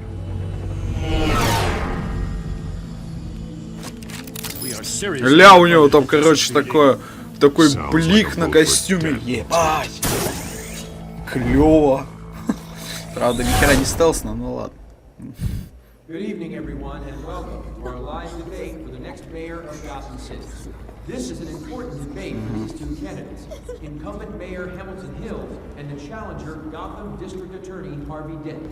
We are serious. Ля, у него там, короче, такой блик на костюме. Ебать. Клево. Правда, ни хера не стелсно, но ладно. Good evening, everyone, and welcome to our live debate for the next mayor of Gotham City. This is an important debate for these two candidates, incumbent Mayor Hamilton Hill and the challenger Gotham District Attorney Harvey Dent.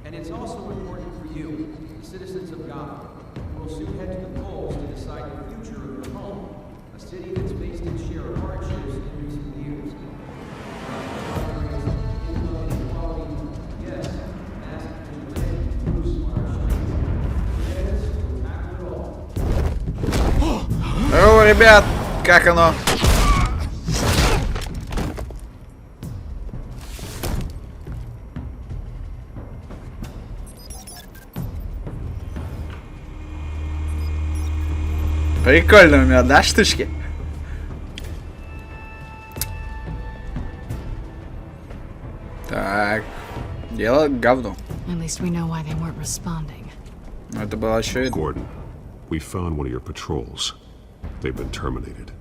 And it's also important for you, the citizens of Gotham, who will soon head to the polls to decide the future of your home, a city that's faced its share of hardships in recent years. Yes, massive vigilante Bruce on our streets. ребят, как оно? Прикольно у меня, да, штучки? Так, дело говно. Это было еще и... Gordon, we found one of your patrols. They've been terminated.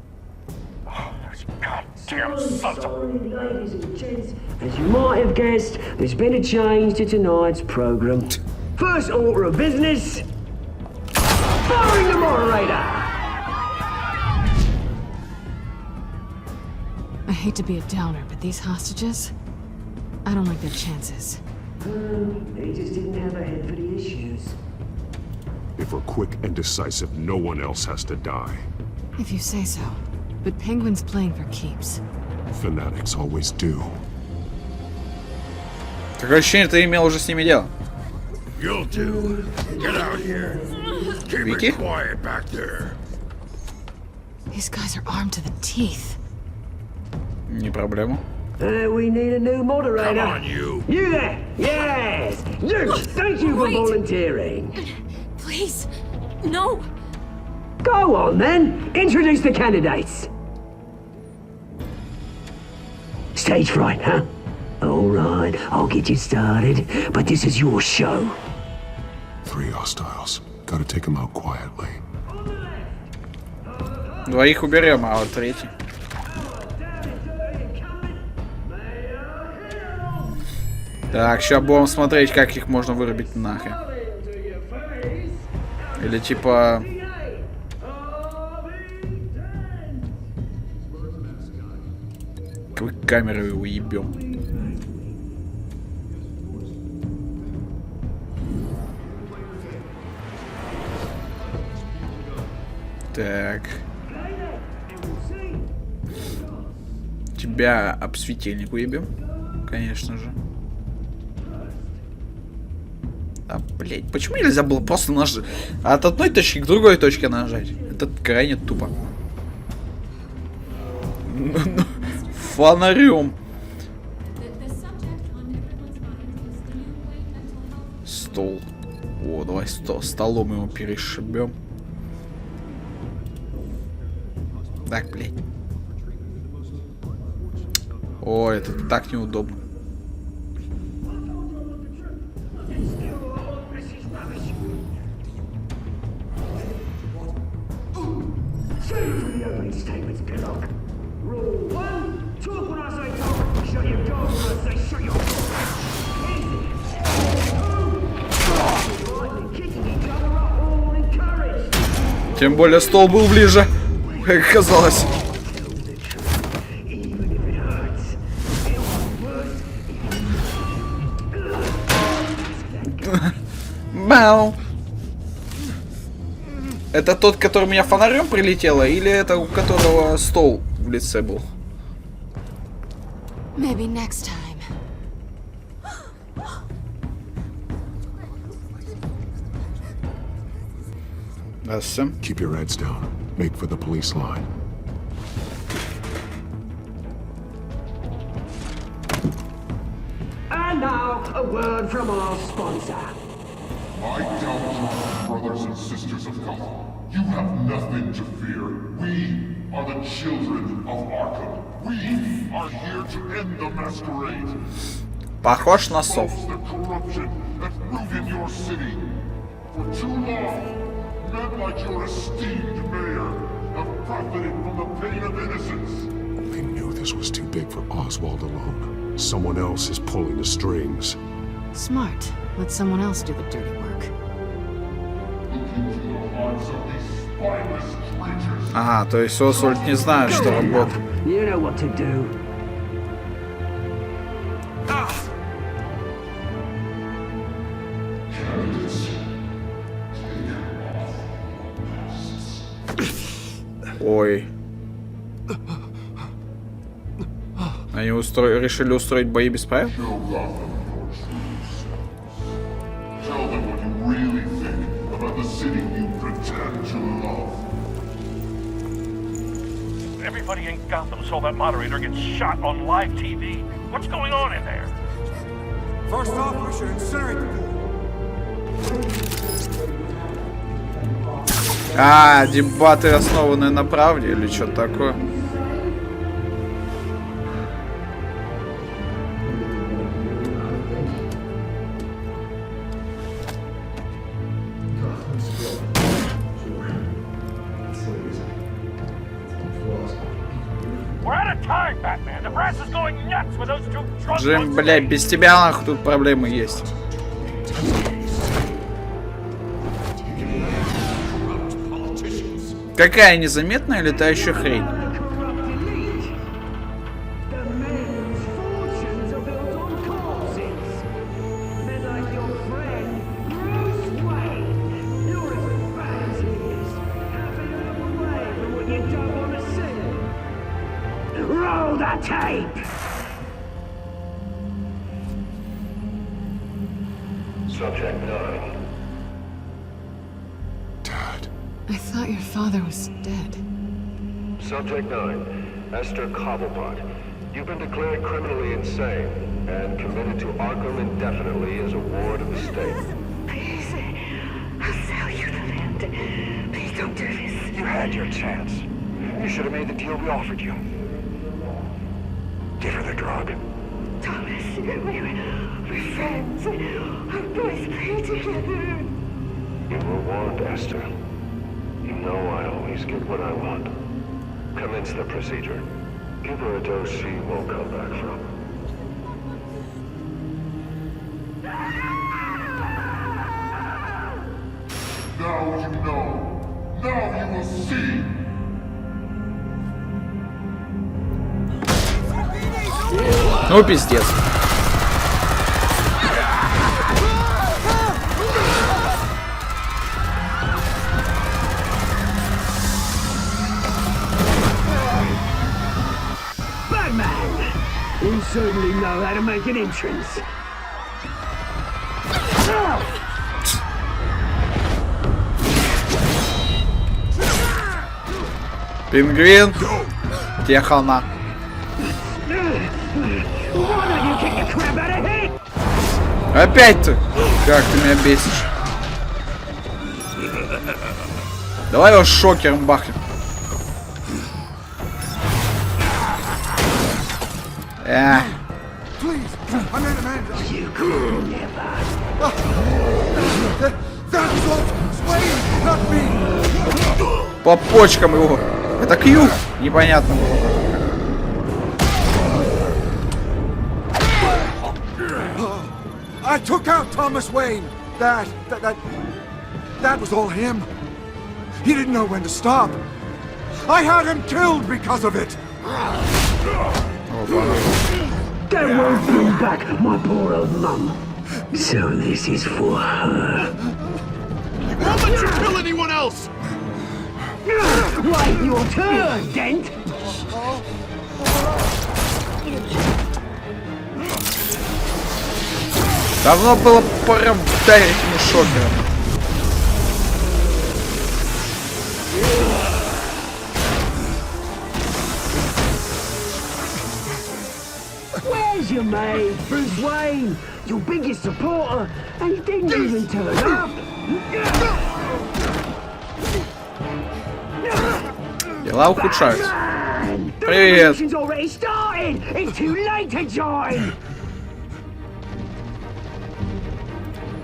As you might have guessed, there's been a change to tonight's program. First order of business, firing the moderator. I hate to be a downer, but these hostages, I don't like their chances. They just didn't have a head for the issues. If we're quick and decisive, no one else has to die. If you say so. But Penguin's playing for keeps. Fanatics always do. Такое ощущение, ты имел уже с ними дело. You'll do. Get out here. Keep Вики? it quiet back there. These guys are armed to the teeth. Не проблема. We need a new moderator. Come on, you. You there? Yes. You. Thank you for volunteering. Please, no. Go on then. Introduce the candidates. Stage fright, huh? All right, I'll get you started, but this is your show. 3 hostiles. Gotta take them out quietly. Двоих уберем, а вот третий. Так, сейчас будем смотреть, как их можно вырубить нахрен. Или типа... Какой камерой его ебем. Так. Тебя об светильник уебем, конечно же. А, блять, почему нельзя было просто нажать от одной точки к другой точке нажать? Это крайне тупо. Фонарем. Стол. О, давай столом его перешибем. Так, блядь. О, это так неудобно. Тем более стол был ближе, как оказалось. Бау. Это тот, который у меня фонарем прилетело, или это у которого стол в лице был? Maybe next time. Keep your heads down. Make for the police line. And now, a word from our sponsor. My downtrodden brothers and sisters of Gotham, you have nothing to fear. We are the children of Arkham. We are here to end the masquerade. Похож на сов. The corruption that ruled in your city. For too long, men like your esteemed mayor have profited from the pain of innocence. They knew this was too big for Oswald alone. Someone else is pulling the strings. Smart. Let someone else do the dirty work. Ага, то есть Освальд не знает, что работает. You know what to do. Ой. Они решили устроить бои без правил? Everybody in Gotham saw that moderator get shot on live TV. What's going on in there? First off, we should incinerate the pool. А, дебаты основаны на правде или что такое? Джим, блядь, без тебя нахуй тут проблемы есть. Какая незаметная летающая хрень? Subject 9. I thought your father was dead. Subject 9, Esther Cobblepot. You've been declared criminally insane and committed to Arkham indefinitely as a ward of the state. Please, I'll sell you the land. Please don't do this. You had your chance. You should have made the deal we offered you. Give her the drug. Thomas, we're friends. Our boys play together. You were warned, Esther. You know I always get what I want. Commence the procedure. Give her a dose she won't come back from. Now you know. Now you will see. Ну, пиздец. Batman! You certainly know how to make an entrance. Пингвин. Где хана? Опять ты! Как ты меня бесишь? Давай его шокером бахнем. По почкам его. Это Кью? Непонятно. I took out Thomas Wayne. That was all him. He didn't know when to stop. I had him killed because of it. That won't bring back my poor old mum. So this is for her. He won't let you kill anyone else! Wait your turn, Dent! Давно было пора вдарить ему шокером. Where's your mate, Bruce Wayne? Your biggest supporter, and he didn't even turn up. Дела ухудшаются. Привет. The revolution's already started. It's too late to join.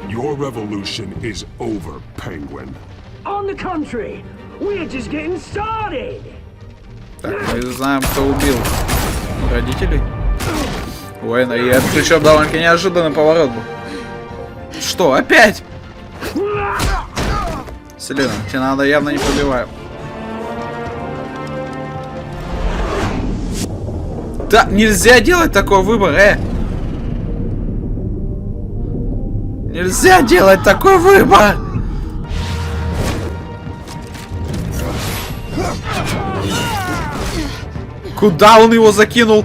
Your revolution is over, Penguin. On the contrary, we're just getting started. Так, мы знаем, кто убил родителей Уэйна. И это причем довольно-таки неожиданный поворот был. Что, опять? Селена, тебе надо явно не пробиваю. Да, нельзя делать такой выбор, Нельзя делать такой выбор! Куда он его закинул?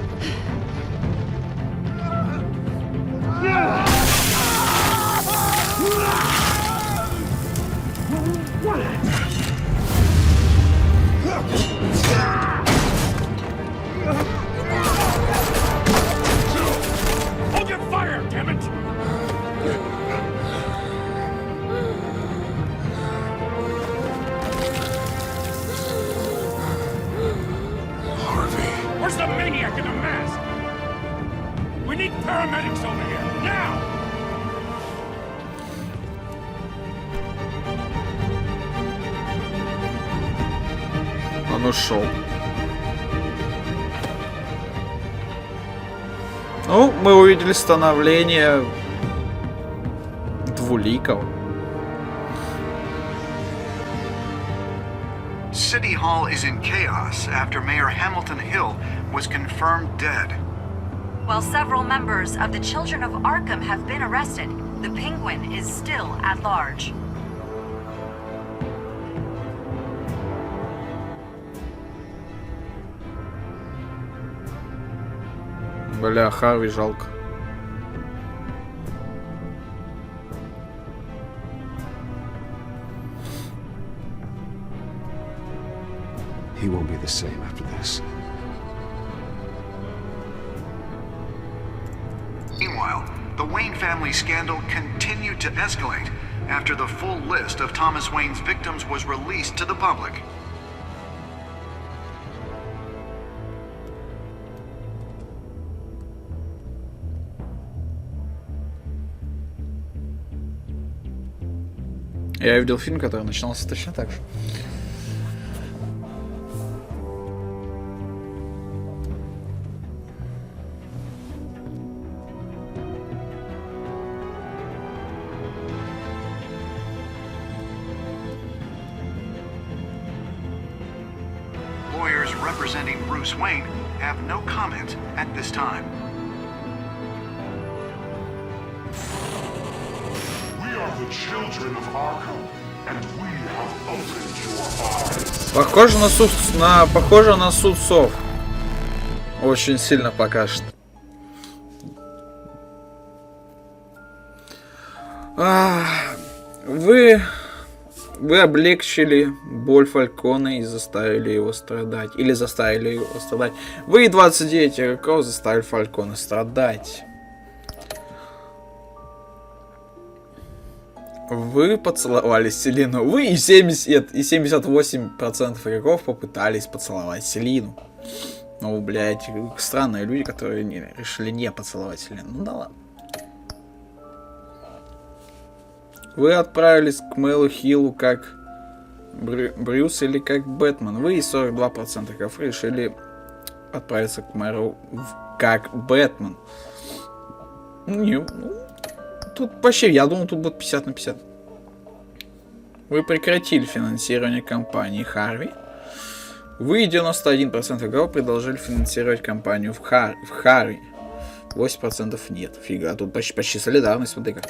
Он ушел. Ну, мы увидели становление двуликого. City Hall is in chaos after Mayor Hamilton Hill was confirmed dead. While several members of the Children of Arkham have been arrested, the Penguin is still at large. Бля, Харви жалко. He won't be the same after this. Meanwhile, the Wayne family scandal continued to escalate after the full list of Thomas Wayne's victims was released to the public. Я видел фильм, который начинался точно так же. Lawyers representing Bruce Wayne have no comment at this time. We are the children of Arkham, and we have opened your eyes. Похоже на судцов. Очень сильно пока что. Вы облегчили боль Фальконе и заставили его страдать. Или заставили его страдать. Вы и 29 игроков заставили Фальконе страдать. Вы поцеловали Селину. Вы и 78% игроков попытались поцеловать Селину. Ну, блядь, странные люди, которые решили не поцеловать Селину. Ну да ладно. Вы отправились к Мэлу Хиллу как Брюс или как Бэтмен. Вы и 42% игроков решили отправиться к мэру как Бэтмен. Тут почти, я думал, тут будет 50 на 50. Вы прекратили финансирование компании Харви. Вы и 91% игроков продолжили финансировать компанию в Харви. 8% нет. Фига, тут почти солидарность, смотри-ка.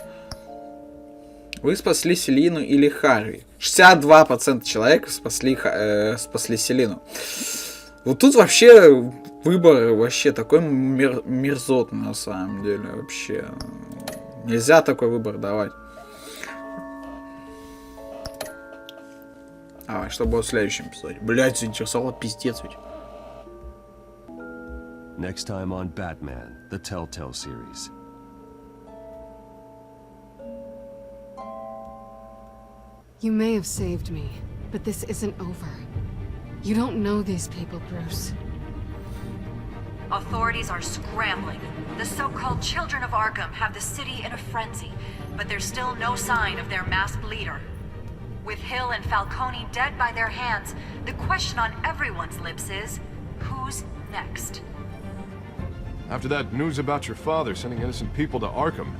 Вы спасли Селину или Харви. 62% человек спасли Селину. Вот тут вообще выбор вообще такой мерзотный на самом деле. Вообще. Нельзя такой выбор давать. Давай, что было в следующем эпизоде? Блять, заинтересовало пиздец ведь. Next time on Batman, the Telltale Series. You may have saved me, but this isn't over. You don't know these people, Bruce. Authorities are scrambling. The so-called Children of Arkham have the city in a frenzy, but there's still no sign of their masked leader. With Hill and Falcone dead by their hands, the question on everyone's lips is, who's next? After that news about your father sending innocent people to Arkham,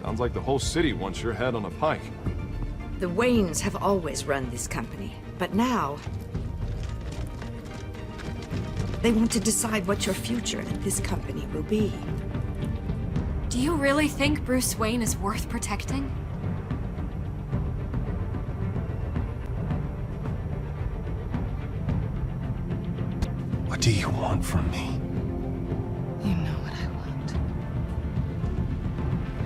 sounds like the whole city wants your head on a pike. The Waynes have always run this company, but now they want to decide what your future at this company will be. Do you really think Bruce Wayne is worth protecting? What do you want from me? You know what I want.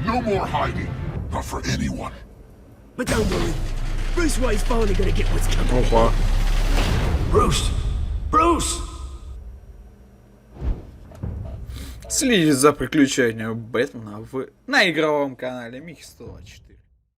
No more hiding, not for anyone. But don't worry, Bruce Wayne's finally gonna get what's coming. Опа. Bruce! Bruce! Следите за приключениями Бэтмена на игровом канале Микс 124.